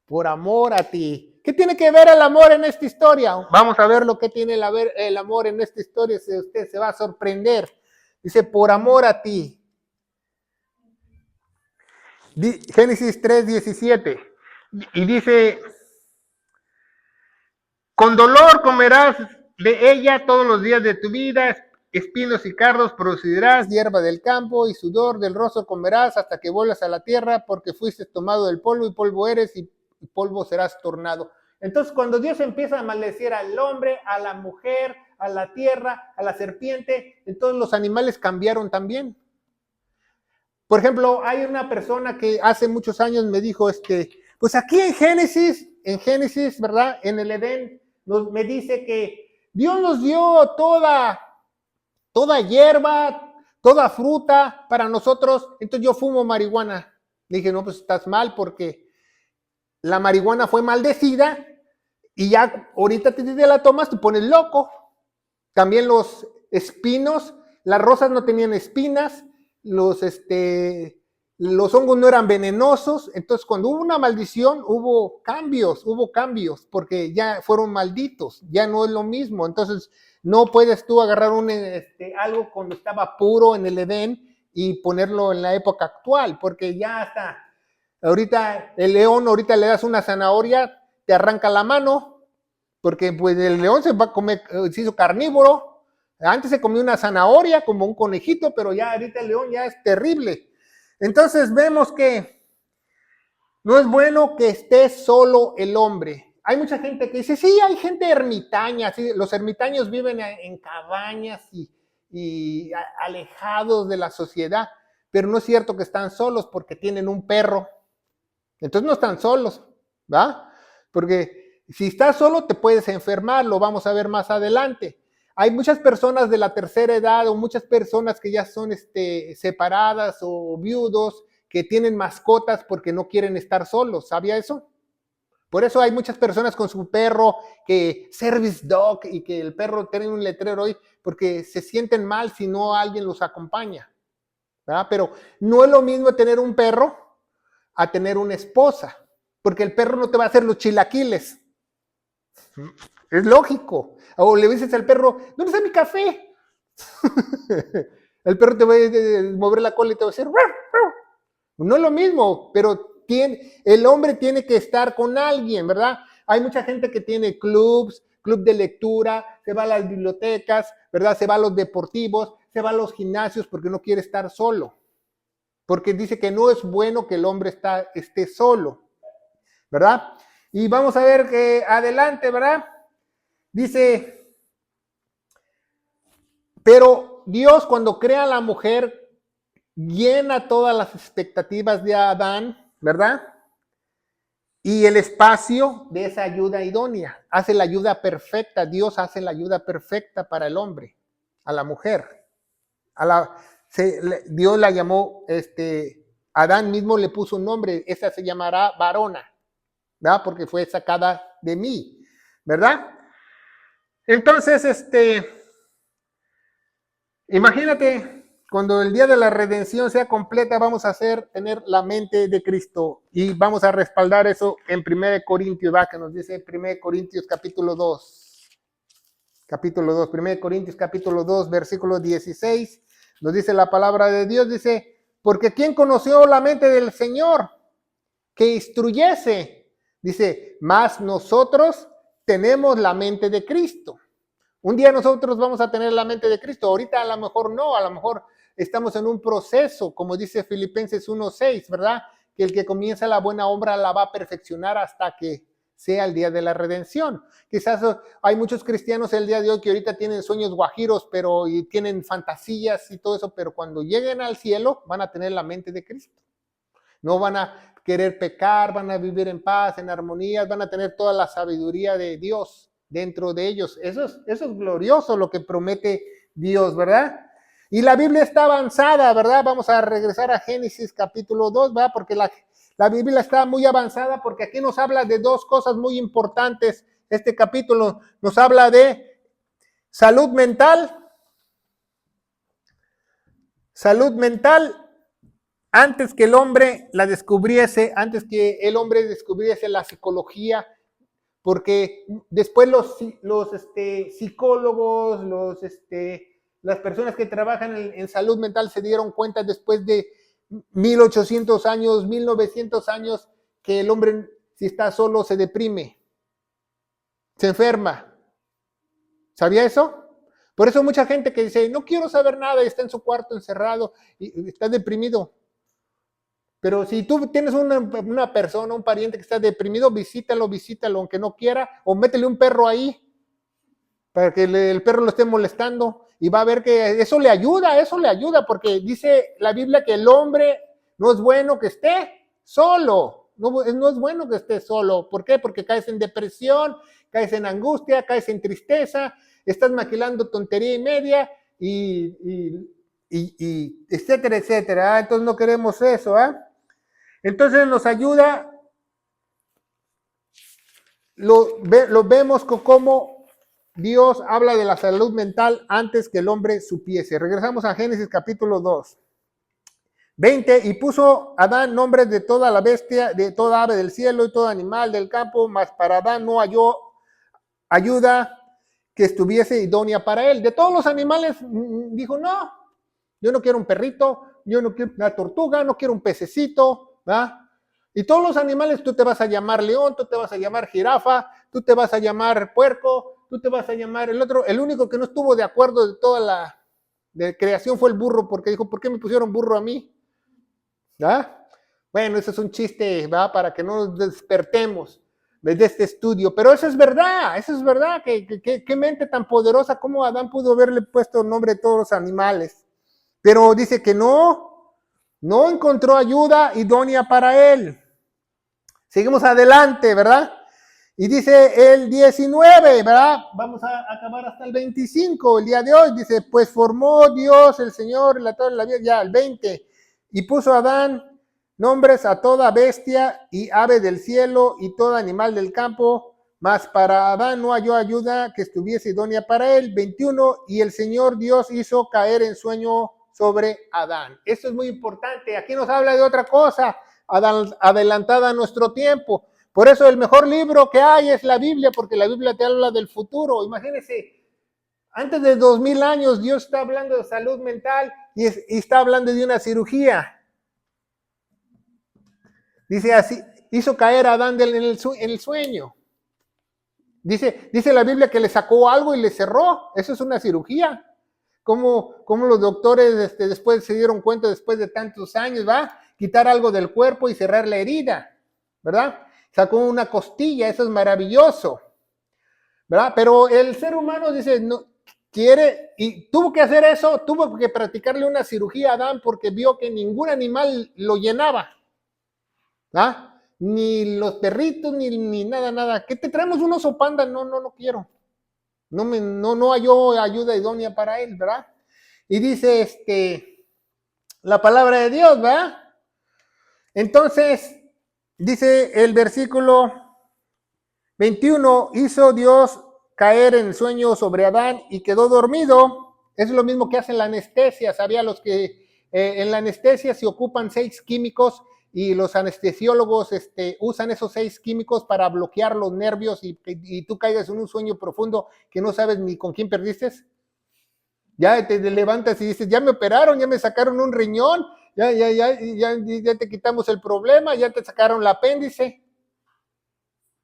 S1: por amor a ti. ¿Qué tiene que ver el amor en esta historia? Vamos a ver lo que tiene el amor en esta historia, si usted se va a sorprender. Dice, por amor a ti. Génesis 3:17. Y dice, con dolor comerás de ella todos los días de tu vida, espinos y cardos producirás, hierba del campo y sudor del rostro comerás hasta que vuelvas a la tierra, porque fuiste tomado del polvo y polvo eres y polvo serás tornado. Entonces, cuando Dios empieza a maldecir al hombre, a la mujer, a la tierra, a la serpiente, entonces los animales cambiaron también. Por ejemplo, hay una persona que hace muchos años me dijo, pues aquí en Génesis, ¿verdad? En el Edén, me dice que Dios nos dio toda hierba, toda fruta para nosotros, entonces yo fumo marihuana. Le dije, no, pues estás mal porque la marihuana fue maldecida Y ya ahorita te la tomas, te pones loco. También los espinos, las rosas no tenían espinas, los hongos no eran venenosos. Entonces, cuando hubo una maldición, hubo cambios, porque ya fueron malditos, ya no es lo mismo. Entonces, no puedes tú agarrar algo cuando estaba puro en el Edén y ponerlo en la época actual, porque ya está. Ahorita el león, ahorita le das una zanahoria, te arranca la mano, porque pues el león se va a comer, se hizo carnívoro. Antes se comía una zanahoria como un conejito, pero ya ahorita el león ya es terrible. Entonces vemos que no es bueno que esté solo el hombre. Hay mucha gente que dice, sí, hay gente ermitaña, sí, los ermitaños viven en cabañas y alejados de la sociedad, pero no es cierto que están solos porque tienen un perro. Entonces no están solos, ¿va? Porque si estás solo te puedes enfermar, lo vamos a ver más adelante. Hay muchas personas de la tercera edad o muchas personas que ya son separadas o viudos que tienen mascotas porque no quieren estar solos. ¿Sabía eso? Por eso hay muchas personas con su perro que service dog y que el perro tiene un letrero hoy porque se sienten mal si no alguien los acompaña, ¿verdad? Pero no es lo mismo tener un perro a tener una esposa, porque el perro no te va a hacer los chilaquiles. Es lógico. O le dices al perro, ¿dónde está mi café? El perro te va a mover la cola y te va a decir, ¡ruff, ruff! No es lo mismo, pero el hombre tiene que estar con alguien, ¿verdad? Hay mucha gente que tiene club de lectura, se va a las bibliotecas, ¿verdad? Se va a los deportivos, se va a los gimnasios porque no quiere estar solo. Porque dice que no es bueno que el hombre esté solo, ¿verdad? Y vamos a ver que adelante, ¿verdad? Dice, pero Dios cuando crea a la mujer llena todas las expectativas de Adán, ¿verdad? Y el espacio de esa ayuda idónea, hace la ayuda perfecta, Dios hace la ayuda perfecta para el hombre, a la mujer. Dios la llamó, Adán mismo le puso un nombre, esa se llamará varona, ¿verdad? Porque fue sacada de mí, ¿verdad? Entonces, imagínate, cuando el día de la redención sea completa, vamos a tener la mente de Cristo y vamos a respaldar eso en 1 Corintios, ¿va? Que nos dice 1 Corintios capítulo 2. Capítulo 2, 1 Corintios capítulo 2, versículo 16, nos dice la palabra de Dios, dice, porque ¿quién conoció la mente del Señor? Que instruyese. Dice, más nosotros tenemos la mente de Cristo. Un día nosotros vamos a tener la mente de Cristo. Ahorita a lo mejor no, a lo mejor estamos en un proceso, como dice Filipenses 1:6, ¿verdad? Que el que comienza la buena obra la va a perfeccionar hasta que sea el día de la redención. Quizás hay muchos cristianos el día de hoy que ahorita tienen sueños guajiros, y tienen fantasías y todo eso, pero cuando lleguen al cielo van a tener la mente de Cristo. No van a querer pecar, van a vivir en paz, en armonía, van a tener toda la sabiduría de Dios dentro de ellos. Eso es glorioso lo que promete Dios, ¿verdad? Y la Biblia está avanzada, ¿verdad? Vamos a regresar a Génesis capítulo 2, ¿verdad? Porque la Biblia está muy avanzada porque aquí nos habla de dos cosas muy importantes. Este capítulo nos habla de salud mental antes que el hombre la descubriese, antes que el hombre descubriese la psicología, porque después los psicólogos, las personas que trabajan en salud mental se dieron cuenta después de 1800 años, 1900 años, que el hombre, si está solo, se deprime, se enferma. ¿Sabía eso? Por eso mucha gente que dice, no quiero saber nada, y está en su cuarto encerrado y está deprimido. Pero si tú tienes una persona, un pariente que está deprimido, visítalo, aunque no quiera, o métele un perro ahí, para que el perro lo esté molestando, y va a ver que eso le ayuda, porque dice la Biblia que el hombre no es bueno que esté solo, no es bueno que esté solo. ¿Por qué? Porque caes en depresión, caes en angustia, caes en tristeza, estás maquilando tontería y media, y etcétera, etcétera. Entonces no queremos eso, ¿ah? Entonces nos ayuda lo vemos con cómo Dios habla de la salud mental antes que el hombre supiese. Regresamos a Génesis capítulo 2. 20, y puso Adán nombres de toda la bestia, de toda ave del cielo y todo animal del campo, mas para Adán no halló ayuda que estuviese idónea para él. De todos los animales, dijo, no, yo no quiero un perrito, yo no quiero una tortuga, no quiero un pececito, ¿verdad? Y todos los animales, tú te vas a llamar león, tú te vas a llamar jirafa, tú te vas a llamar puerco, tú te vas a llamar el otro. El único que no estuvo de acuerdo de toda la de creación fue el burro, porque dijo, ¿por qué me pusieron burro a mí? ¿Ah? Bueno, eso es un chiste, ¿va? Para que no nos despertemos de este estudio, pero eso es verdad, qué mente tan poderosa, cómo Adán pudo haberle puesto nombre a todos los animales, pero dice que no encontró ayuda idónea para él. Seguimos adelante, ¿verdad? Y dice el 19, ¿verdad? Vamos a acabar hasta el 25, el día de hoy, dice, pues formó Dios, el Señor, la torre, la vida, ya, el 20, y puso a Adán nombres a toda bestia y ave del cielo y todo animal del campo, mas para Adán no halló ayuda que estuviese idónea para él. 21, y el Señor Dios hizo caer en sueño sobre Adán. Esto es muy importante, aquí nos habla de otra cosa, adelantada a nuestro tiempo. Por eso el mejor libro que hay es la Biblia, porque la Biblia te habla del futuro. Imagínense, antes de 2000 años Dios está hablando de salud mental y está hablando de una cirugía. Dice así, hizo caer a Adán en el sueño. Dice la Biblia que le sacó algo y le cerró. Eso es una cirugía. ¿Cómo los doctores después se dieron cuenta, después de tantos años, va? Quitar algo del cuerpo y cerrar la herida, ¿verdad? Sacó una costilla, eso es maravilloso, ¿verdad? Pero el ser humano dice, no quiere, y tuvo que hacer eso, tuvo que practicarle una cirugía a Adán porque vio que ningún animal lo llenaba, ¿verdad? Ni los perritos, ni nada. ¿Qué te traemos un oso panda? No quiero. No halló ayuda idónea para él, ¿verdad? Y dice la palabra de Dios, ¿verdad? Entonces, dice el versículo 21, hizo Dios caer en el sueño sobre Adán y quedó dormido. Es lo mismo que hace la anestesia. ¿Sabía los que en la anestesia se ocupan 6 químicos y los anestesiólogos usan esos 6 químicos para bloquear los nervios y tú caigas en un sueño profundo que no sabes ni con quién perdiste? Ya te levantas y dices, ya me operaron, ya me sacaron un riñón, ya te quitamos el problema, ya te sacaron el apéndice.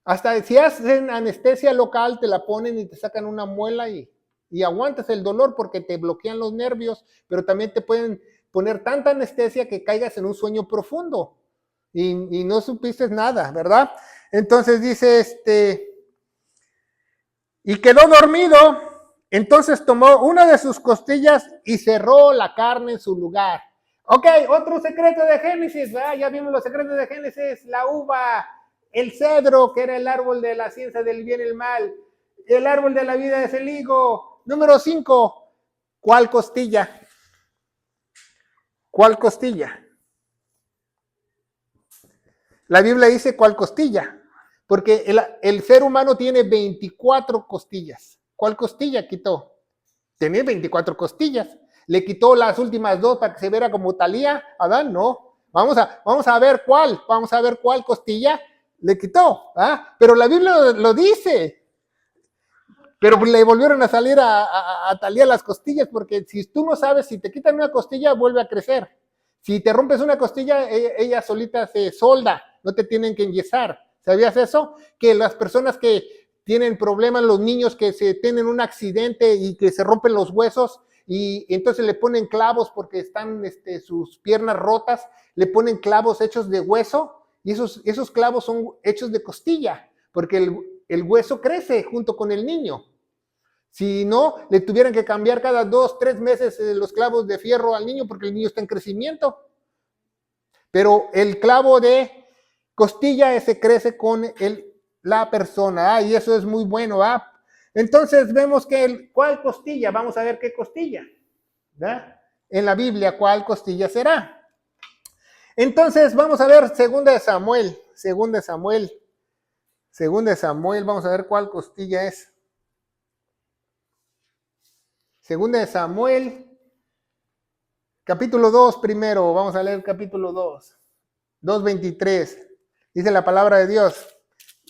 S1: Hasta si hacen anestesia local, te la ponen y te sacan una muela y aguantas el dolor porque te bloquean los nervios, pero también te pueden poner tanta anestesia que caigas en un sueño profundo y no supiste nada, ¿verdad? Entonces dice, y quedó dormido, entonces tomó una de sus costillas y cerró la carne en su lugar. Ok, otro secreto de Génesis, ¿verdad? Ya vimos los secretos de Génesis, la uva, el cedro, que era el árbol de la ciencia del bien y el mal, el árbol de la vida es el higo. Número 5, ¿cuál costilla? ¿Cuál costilla? La Biblia dice ¿cuál costilla? Porque el ser humano tiene 24 costillas. ¿Cuál costilla quitó? Tenía 24 costillas. ¿Le quitó las últimas 2 para que se viera como Talía? Adán, no. Vamos a ver cuál costilla le quitó. ¿Ah? Pero la Biblia lo dice. Pero le volvieron a salir a Talía las costillas, porque si tú no sabes, si te quitan una costilla, vuelve a crecer. Si te rompes una costilla, ella solita se solda, no te tienen que enyesar. ¿Sabías eso? Que las personas que tienen problemas, los niños que se tienen un accidente y que se rompen los huesos, y entonces le ponen clavos porque están sus piernas rotas, le ponen clavos hechos de hueso, y esos clavos son hechos de costilla, porque el hueso crece junto con el niño. Si no, le tuvieran que cambiar cada 2, 3 meses los clavos de fierro al niño porque el niño está en crecimiento. Pero el clavo de costilla ese crece con la persona, y eso es muy bueno. Entonces vemos que ¿cuál costilla? Vamos a ver qué costilla, ¿verdad? En la Biblia, ¿cuál costilla será? Entonces vamos a ver 2 Samuel Segunda de Samuel, vamos a ver cuál costilla es. Segunda de Samuel, capítulo 2 primero, vamos a leer capítulo 2, 2:23. Dice la palabra de Dios.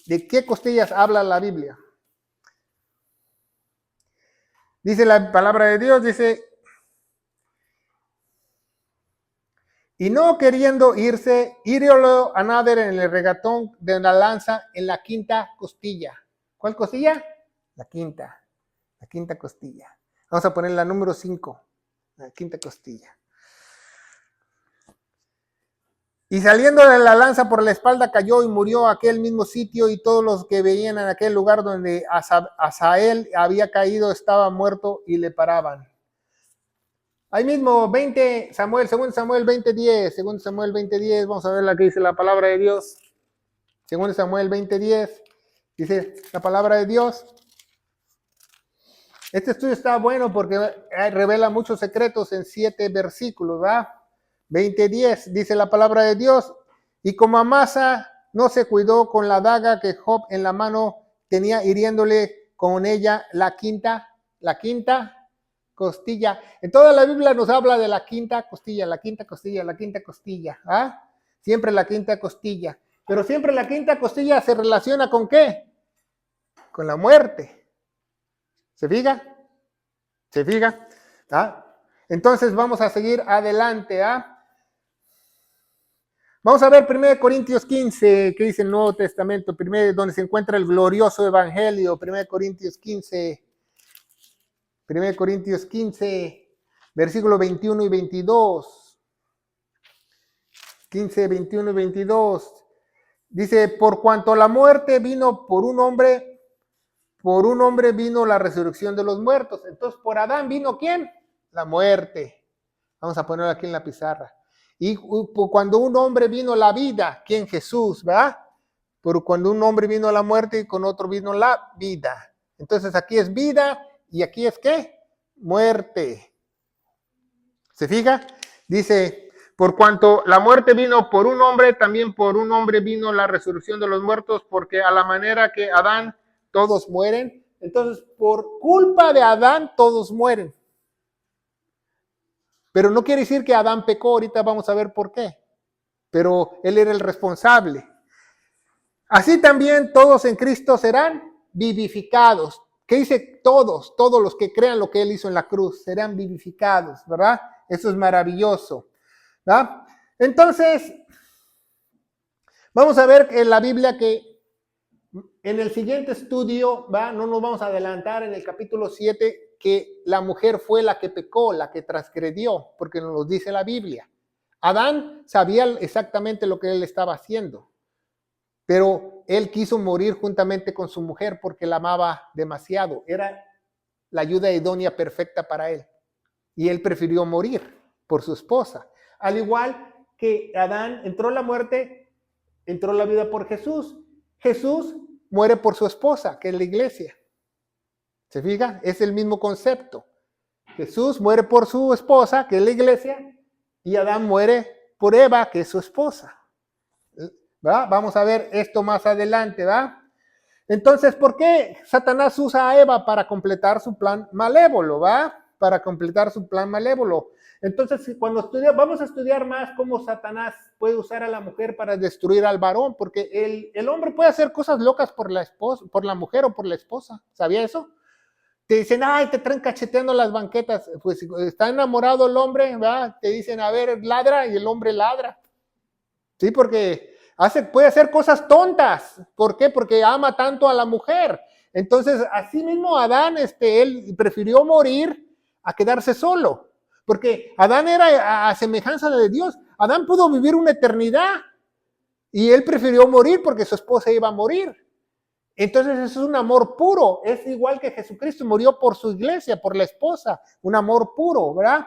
S1: ¿De qué costillas habla la Biblia? Dice la palabra de Dios, dice, y no queriendo irse, hiriólo a Nader en el regatón de la lanza en la quinta costilla. ¿Cuál costilla? La quinta costilla. Vamos a poner la número 5, la quinta costilla. Y saliendo de la lanza por la espalda cayó y murió a aquel mismo sitio, y todos los que veían en aquel lugar donde Asael había caído estaba muerto y le paraban. Ahí mismo, 2 Samuel 20:10, 2 Samuel 20:10, vamos a ver la que dice la palabra de Dios. 2 Samuel 20:10, dice la palabra de Dios. Este estudio está bueno porque revela muchos secretos en 7 versículos, ¿verdad? 20:10, dice la palabra de Dios, y como Amasa no se cuidó con la daga que Job en la mano tenía, hiriéndole con ella la quinta costilla. En toda la Biblia nos habla de la quinta costilla, la quinta costilla, la quinta costilla. ¿Ah? Siempre la quinta costilla. Pero siempre la quinta costilla se relaciona con ¿qué? Con la muerte. ¿Se fija? ¿Se fija? ¿Ah? Entonces vamos a seguir adelante. ¿Ah? Vamos a ver 1 Corintios 15, que dice el Nuevo Testamento, donde se encuentra el glorioso Evangelio. 1 Corintios 15, versículo 21 y 22. 15, 21 y 22. Dice, por cuanto la muerte vino por un hombre vino la resurrección de los muertos. Entonces, por Adán vino ¿quién? La muerte. Vamos a ponerlo aquí en la pizarra. Y cuando un hombre vino la vida, ¿quién? Jesús, ¿verdad? Pero cuando un hombre vino la muerte y con otro vino la vida. Entonces aquí es vida y aquí es ¿qué? Muerte. ¿Se fija? Dice, por cuanto la muerte vino por un hombre, también por un hombre vino la resurrección de los muertos, porque a la manera que Adán todos mueren. Entonces, por culpa de Adán todos mueren. Pero no quiere decir que Adán pecó, ahorita vamos a ver por qué. Pero él era el responsable. Así también todos en Cristo serán vivificados. ¿Qué dice todos? Todos los que crean lo que él hizo en la cruz serán vivificados, ¿verdad? Eso es maravilloso, ¿verdad? Entonces, vamos a ver en la Biblia que en el siguiente estudio, ¿va? No nos vamos a adelantar, en el capítulo 7, que la mujer fue la que pecó, la que transgredió, porque nos lo dice la Biblia. Adán sabía exactamente lo que él estaba haciendo, pero él quiso morir juntamente con su mujer porque la amaba demasiado. Era la ayuda idónea perfecta para él. Y él prefirió morir por su esposa. Al igual que Adán entró la muerte, entró la vida por Jesús. Jesús muere por su esposa, que es la iglesia. ¿Se fija? Es el mismo concepto. Jesús muere por su esposa, que es la iglesia, y Adán muere por Eva, que es su esposa. ¿Va? Vamos a ver esto más adelante, ¿va? Entonces, ¿por qué Satanás usa a Eva? Para completar su plan malévolo, ¿va? Para completar su plan malévolo. Entonces, cuando vamos a estudiar más cómo Satanás puede usar a la mujer para destruir al varón, porque el hombre puede hacer cosas locas por la esposa, por la mujer o por la esposa. ¿Sabía eso? Te dicen, ay, te traen cacheteando las banquetas. Pues si está enamorado el hombre, ¿verdad? Te dicen, a ver, ladra, y el hombre ladra. Sí, porque puede hacer cosas tontas. ¿Por qué? Porque ama tanto a la mujer. Entonces, así mismo Adán, él prefirió morir a quedarse solo. Porque Adán era a semejanza de Dios. Adán pudo vivir una eternidad. Y él prefirió morir porque su esposa iba a morir. Entonces eso es un amor puro, es igual que Jesucristo murió por su iglesia, por la esposa, un amor puro, ¿verdad?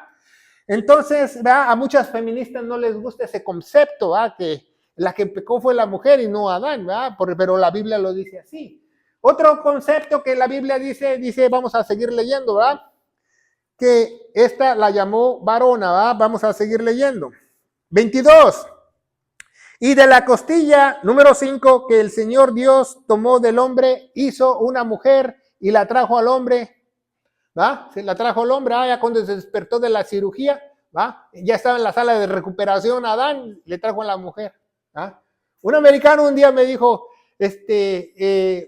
S1: Entonces, ¿verdad? A muchas feministas no les gusta ese concepto, ¿verdad? Que la que pecó fue la mujer y no Adán, ¿verdad? Pero la Biblia lo dice así. Otro concepto que la Biblia dice, vamos a seguir leyendo, ¿verdad? Que esta la llamó varona, ¿verdad? Vamos a seguir leyendo. 22. Y de la costilla número 5 que el Señor Dios tomó del hombre, hizo una mujer y la trajo al hombre. ¿Va? Se la trajo al hombre, ya cuando se despertó de la cirugía, ¿va? Ya estaba en la sala de recuperación Adán, le trajo a la mujer. ¿Va? Un americano un día me dijo,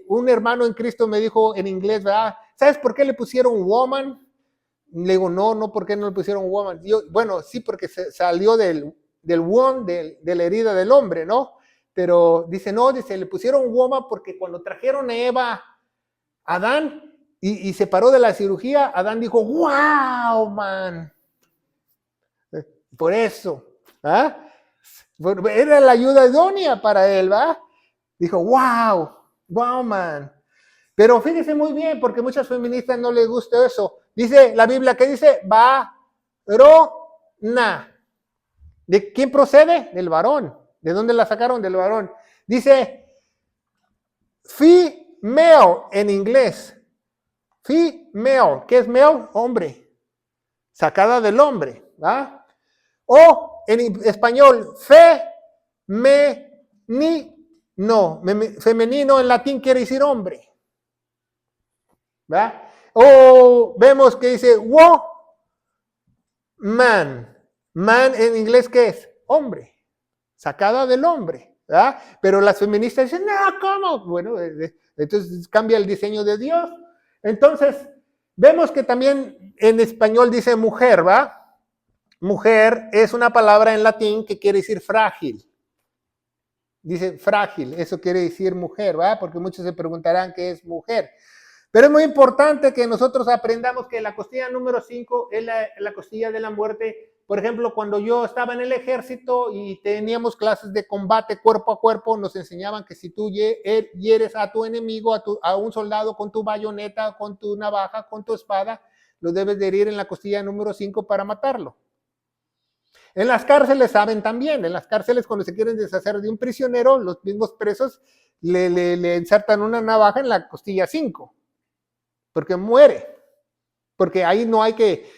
S1: un hermano en Cristo me dijo en inglés, ¿verdad? ¿Sabes por qué le pusieron woman? Le digo, no, ¿por qué no le pusieron woman? Bueno, sí, porque salió del womb, de la herida del hombre, ¿no? Pero dice, no, le pusieron woman porque cuando trajeron a Eva a Adán y se paró de la cirugía, Adán dijo, wow, man. Por eso, ¿ah? Era la ayuda idónea para él, ¿va? Dijo, wow, man. Pero fíjese muy bien, porque muchas feministas no les gusta eso. Dice la Biblia, ¿qué dice? Varona. ¿De quién procede? Del varón. ¿De dónde la sacaron? Del varón. Dice female en inglés. Female. ¿Qué es male? Hombre. Sacada del hombre. ¿Va? O en español, femenino en latín quiere decir hombre. ¿Va? O vemos que dice man. Man en inglés, ¿qué es? Hombre. Sacada del hombre. ¿Va? Pero las feministas dicen, no, ¿cómo? Bueno, entonces cambia el diseño de Dios. Entonces, vemos que también en español dice mujer, ¿va? Mujer es una palabra en latín que quiere decir frágil. Dice frágil, eso quiere decir mujer, ¿va? Porque muchos se preguntarán qué es mujer. Pero es muy importante que nosotros aprendamos que la costilla número 5 es la costilla de la muerte. Por ejemplo, cuando yo estaba en el ejército y teníamos clases de combate cuerpo a cuerpo, nos enseñaban que si tú hieres a tu enemigo, a un soldado con tu bayoneta, con tu navaja, con tu espada, lo debes de herir en la costilla número 5 para matarlo. En las cárceles saben también, en las cárceles cuando se quieren deshacer de un prisionero, los mismos presos le insertan una navaja en la costilla 5, porque muere, porque ahí no hay que,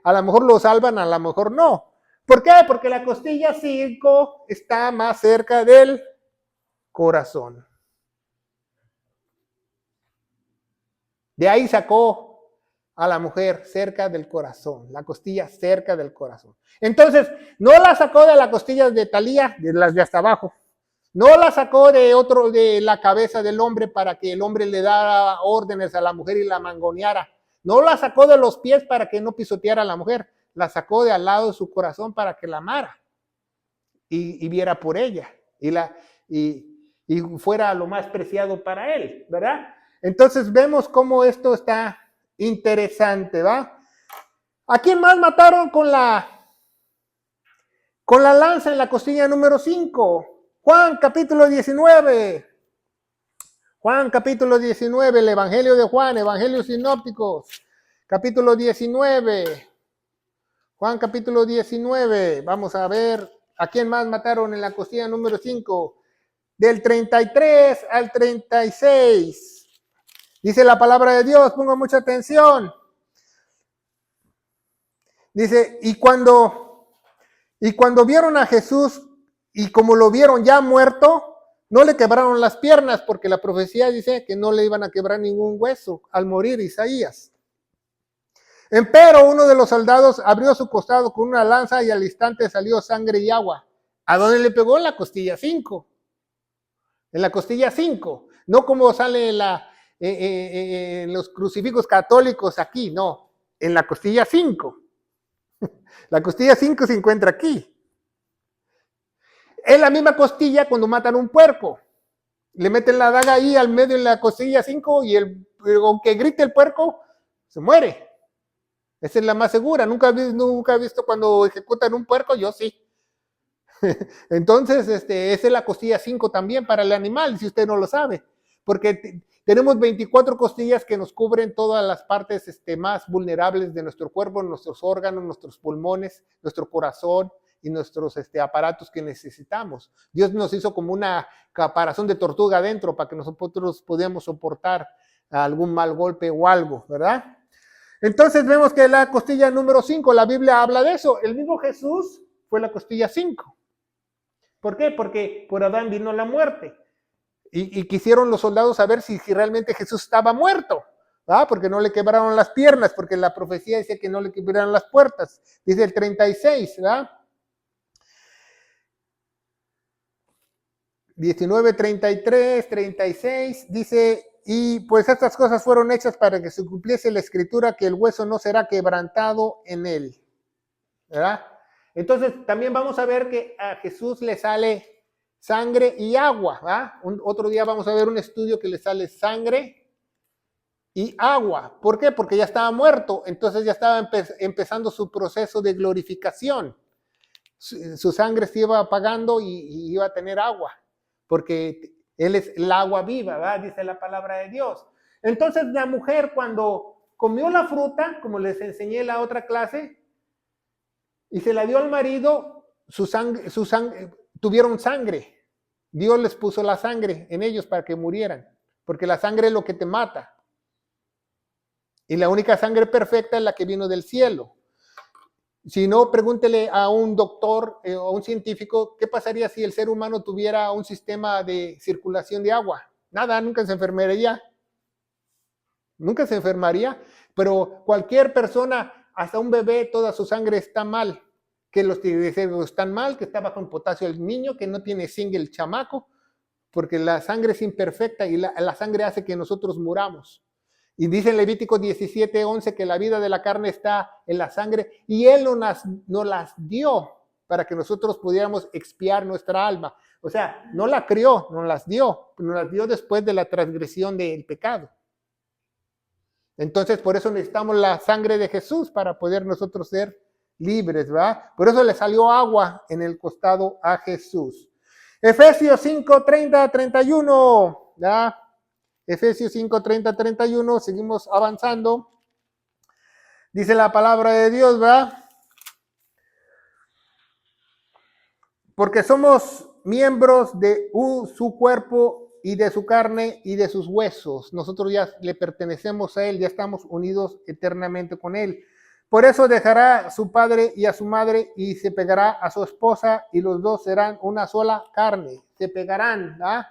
S1: a lo mejor lo salvan, a lo mejor no. ¿Por qué? Porque la costilla 5 está más cerca del corazón. De ahí sacó a la mujer cerca del corazón, la costilla cerca del corazón. Entonces, no la sacó de las costillas de Talía, de las de hasta abajo. No la sacó de la cabeza del hombre para que el hombre le dara órdenes a la mujer y la mangoneara. No la sacó de los pies para que no pisoteara a la mujer. La sacó de al lado de su corazón para que la amara y viera por ella y fuera lo más preciado para él, ¿verdad? Entonces vemos cómo esto está interesante, ¿va? ¿A quién más mataron con la lanza en la costilla número 5? Juan capítulo 19. Juan capítulo 19, el Evangelio de Juan, Evangelios sinópticos, capítulo 19. Juan capítulo 19. Vamos a ver a quién más mataron en la costilla número 5. Del 33 al 36. Dice la palabra de Dios, pongan mucha atención. Dice, y cuando vieron a Jesús, y como lo vieron ya muerto, no le quebraron las piernas, porque la profecía dice que no le iban a quebrar ningún hueso al morir Isaías. Empero uno de los soldados abrió su costado con una lanza y al instante salió sangre y agua. ¿A dónde le pegó? En la costilla 5. En la costilla 5. No como sale en los crucifijos católicos aquí, no. En la costilla 5. La costilla 5 se encuentra aquí. Es la misma costilla cuando matan un puerco. Le meten la daga ahí al medio en la costilla 5 y aunque grite el puerco, se muere. Esa es la más segura. Nunca he visto cuando ejecutan un puerco, yo sí. Entonces, esa es la costilla 5 también para el animal, si usted no lo sabe. Porque tenemos 24 costillas que nos cubren todas las partes más vulnerables de nuestro cuerpo, nuestros órganos, nuestros pulmones, nuestro corazón y nuestros aparatos que necesitamos. Dios nos hizo como una caparazón de tortuga adentro para que nosotros podamos soportar algún mal golpe o algo, ¿verdad? Entonces vemos que la costilla número 5, la Biblia habla de eso. El mismo Jesús fue la costilla 5. ¿Por qué? Porque por Adán vino la muerte. Y quisieron los soldados saber si realmente Jesús estaba muerto, ¿verdad? Porque no le quebraron las piernas, porque la profecía dice que no le quebraron las puertas. Dice el 36, ¿verdad? 19, 33, 36, dice, y pues estas cosas fueron hechas para que se cumpliese la escritura, que el hueso no será quebrantado en él, ¿verdad? Entonces también vamos a ver que a Jesús le sale sangre y agua, ¿verdad? Otro día vamos a ver un estudio que le sale sangre y agua. ¿Por qué? Porque ya estaba muerto, entonces ya estaba empezando su proceso de glorificación. Su sangre se iba apagando y iba a tener agua, porque Él es el agua viva, ¿verdad? Dice la palabra de Dios. Entonces la mujer cuando comió la fruta, como les enseñé en la otra clase, y se la dio al marido, tuvieron sangre. Dios les puso la sangre en ellos para que murieran, porque la sangre es lo que te mata. Y la única sangre perfecta es la que vino del cielo. Si no, pregúntele a un doctor o a un científico qué pasaría si el ser humano tuviera un sistema de circulación de agua. Nada, nunca se enfermaría. Nunca se enfermaría, pero cualquier persona, hasta un bebé, toda su sangre está mal. Que los triglicéridos están mal, que está bajo en potasio el niño, que no tiene zinc el chamaco, porque la sangre es imperfecta y la sangre hace que nosotros muramos. Y dice en Levítico 17:11 que la vida de la carne está en la sangre y Él nos las dio para que nosotros pudiéramos expiar nuestra alma. O sea, no la crió, nos las dio después de la transgresión del pecado. Entonces, por eso necesitamos la sangre de Jesús para poder nosotros ser libres, ¿verdad? Por eso le salió agua en el costado a Jesús. Efesios 5:30, 31, ¿verdad? Efesios 5:30, 31, seguimos avanzando. Dice la palabra de Dios, ¿verdad? Porque somos miembros de su cuerpo y de su carne y de sus huesos. Nosotros ya le pertenecemos a Él, ya estamos unidos eternamente con Él. Por eso dejará a su padre y a su madre y se pegará a su esposa y los dos serán una sola carne. Se pegarán, ¿verdad?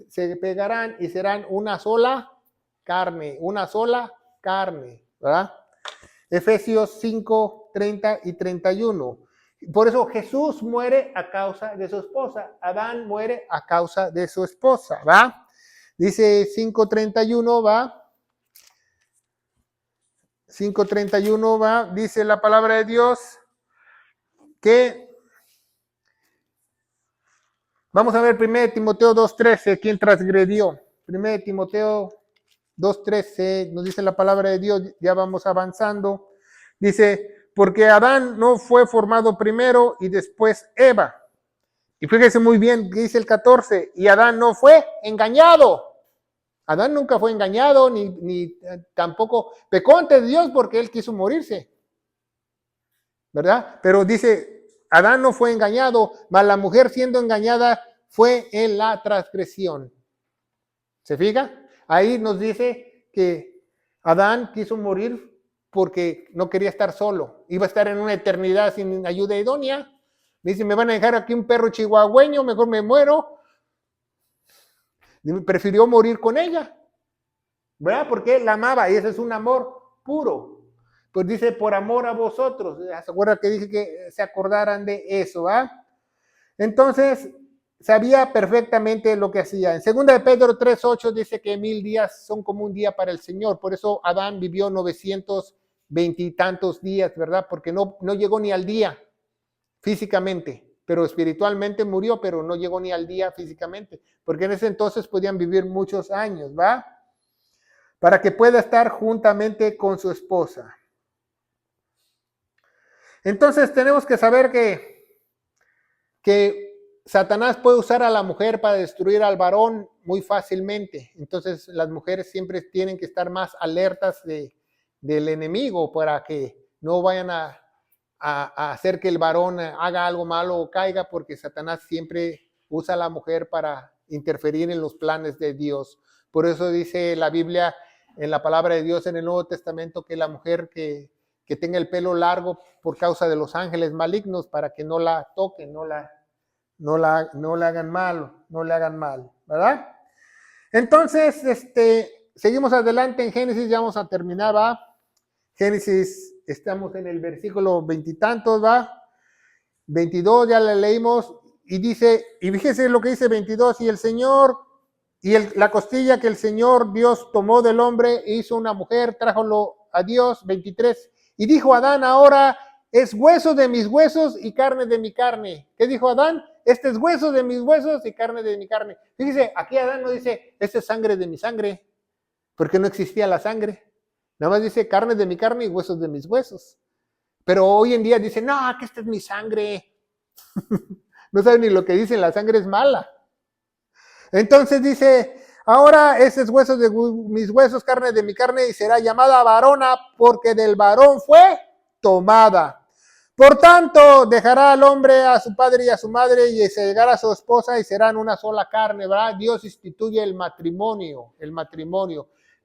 S1: Se pegarán y serán una sola carne, ¿verdad? Efesios 5, 30 y 31. Por eso Jesús muere a causa de su esposa. Adán muere a causa de su esposa, ¿va? Dice 5:31, ¿va? 5:31, ¿va? Dice la palabra de Dios que... Vamos a ver 1 Timoteo 2:13, ¿quién transgredió? 1 Timoteo 2:13, nos dice la palabra de Dios, ya vamos avanzando. Dice, porque Adán no fue formado primero y después Eva. Y fíjese muy bien, dice el 14, y Adán no fue engañado. Adán nunca fue engañado, ni tampoco pecó ante Dios porque él quiso morirse. ¿Verdad? Pero dice, Adán no fue engañado, mas la mujer siendo engañada fue en la transgresión. ¿Se fija? Ahí nos dice que Adán quiso morir porque no quería estar solo. Iba a estar en una eternidad sin ayuda idónea. Dice, me van a dejar aquí un perro chihuahueño, mejor me muero. Prefirió morir con ella. ¿Verdad? Porque él la amaba y ese es un amor puro. Pues dice, por amor a vosotros. ¿Se acuerdan que dije que se acordaran de eso? ¿Va? Entonces, sabía perfectamente lo que hacía. En 2 de Pedro 3:8 dice que 1000 días son como un día para el Señor. Por eso Adán vivió 920 y tantos días, ¿verdad? Porque no llegó ni al día físicamente, pero espiritualmente murió, pero no llegó ni al día físicamente. Porque en ese entonces podían vivir muchos años, ¿va? Para que pueda estar juntamente con su esposa. Entonces tenemos que saber que Satanás puede usar a la mujer para destruir al varón muy fácilmente. Entonces las mujeres siempre tienen que estar más alertas del enemigo para que no vayan a hacer que el varón haga algo malo o caiga, porque Satanás siempre usa a la mujer para interferir en los planes de Dios. Por eso dice la Biblia, en la palabra de Dios en el Nuevo Testamento, que la mujer que tenga el pelo largo por causa de los ángeles malignos, para que no la toquen, no la no le hagan mal, no le hagan mal, ¿verdad? Entonces, seguimos adelante en Génesis, ya vamos a terminar, ¿va? Génesis, estamos en el versículo veintitantos, ¿va? 22, ya le leímos, y dice, y fíjese lo que dice 22, y el Señor, la costilla que el Señor Dios tomó del hombre, hizo una mujer, trájolo a Dios, 23, y dijo Adán, ahora es hueso de mis huesos y carne de mi carne. ¿Qué dijo Adán? Este es hueso de mis huesos y carne de mi carne. Fíjese, aquí Adán no dice, este es sangre de mi sangre, porque no existía la sangre. Nada más dice carne de mi carne y huesos de mis huesos. Pero hoy en día dicen, no, que esta es mi sangre. No saben ni lo que dicen, la sangre es mala. Entonces dice, ahora ese es hueso de mis huesos, carne de mi carne, y será llamada varona, porque del varón fue tomada. Por tanto, dejará al hombre a su padre y a su madre, y se llegará a su esposa, y serán una sola carne, ¿verdad? Dios instituye el matrimonio,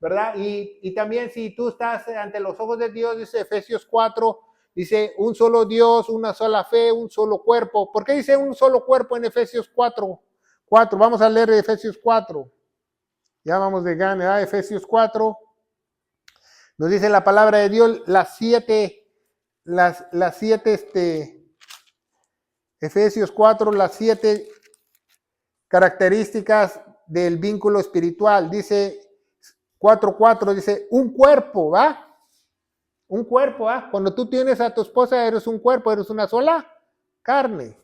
S1: ¿verdad? Y también si tú estás ante los ojos de Dios, dice Efesios 4, dice un solo Dios, una sola fe, un solo cuerpo. ¿Por qué dice un solo cuerpo en Efesios 4? Vamos a leer Efesios 4. Ya vamos de gana, ¿verdad? Efesios 4. Nos dice la palabra de Dios las siete, Efesios 4, las 7 características del vínculo espiritual. Dice 4:4, dice un cuerpo, ¿va? Un cuerpo, ¿va? Cuando tú tienes a tu esposa, eres un cuerpo, eres una sola carne.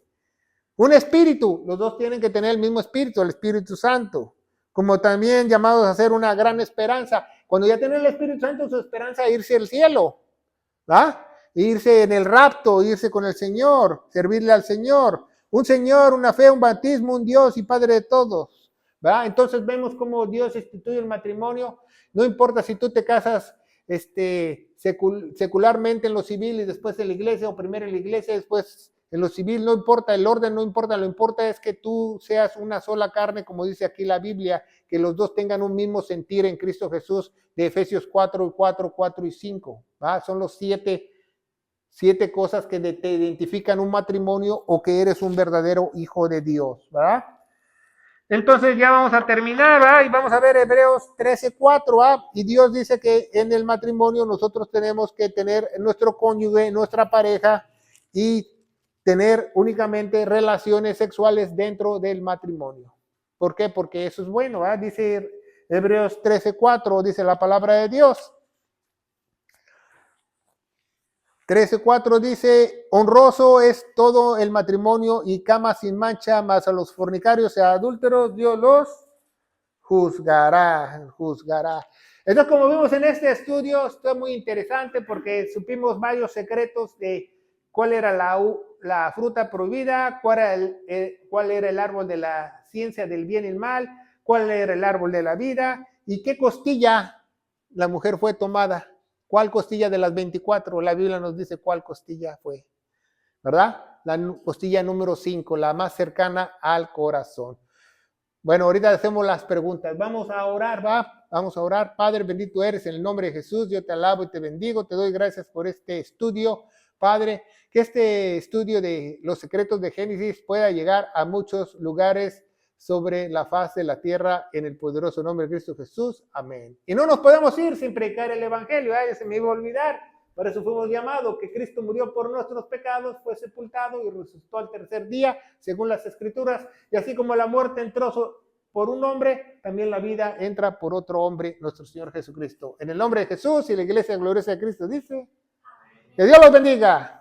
S1: Un espíritu, los dos tienen que tener el mismo espíritu, el Espíritu Santo, como también llamados a ser una gran esperanza. Cuando ya tienen el Espíritu Santo, su esperanza es irse al cielo, ¿va? Irse en el rapto, irse con el Señor, servirle al Señor. Un Señor, una fe, un bautismo, un Dios y Padre de todos, ¿va? Entonces vemos cómo Dios instituye el matrimonio. No importa si tú te casas secularmente en lo civil y después en la iglesia, o primero en la iglesia, después en lo civil, no importa el orden, no importa, lo importa es que tú seas una sola carne, como dice aquí la Biblia, que los dos tengan un mismo sentir en Cristo Jesús, de Efesios 4, 4 y 5, ¿va? Son los siete cosas que te identifican un matrimonio o que eres un verdadero hijo de Dios, ¿verdad? Entonces ya vamos a terminar, ¿verdad? Y vamos a ver Hebreos 13:4, ¿verdad? Y Dios dice que en el matrimonio nosotros tenemos que tener nuestro cónyuge, nuestra pareja, y tener únicamente relaciones sexuales dentro del matrimonio. ¿Por qué? Porque eso es bueno, ¿verdad? Dice Hebreos 13:4, dice la palabra de Dios. 13:4 dice, honroso es todo el matrimonio y cama sin mancha, mas a los fornicarios y adúlteros Dios los juzgará. Entonces, como vimos en este estudio, está muy interesante porque supimos varios secretos de cuál era la fruta prohibida, cuál era el árbol de la ciencia del bien y el mal, cuál era el árbol de la vida y qué costilla la mujer fue tomada. ¿Cuál costilla de las 24? La Biblia nos dice cuál costilla fue, ¿verdad? La costilla número 5, la más cercana al corazón. Bueno, ahorita hacemos las preguntas. Vamos a orar, ¿va? Vamos a orar. Padre, bendito eres en el nombre de Jesús. Yo te alabo y te bendigo. Te doy gracias por este estudio, Padre. Que este estudio de los secretos de Génesis pueda llegar a muchos lugares sobre la faz de la tierra en el poderoso nombre de Cristo Jesús. Amén. Y no nos podemos ir sin predicar el evangelio. Ya se me iba a olvidar. Por eso fuimos llamados, que Cristo murió por nuestros pecados, fue sepultado y resucitó al tercer día, según las Escrituras. Y así como la muerte entró por un hombre, también la vida entra por otro hombre, nuestro Señor Jesucristo. En el nombre de Jesús y la iglesia gloriosa de Cristo dice, que Dios los bendiga.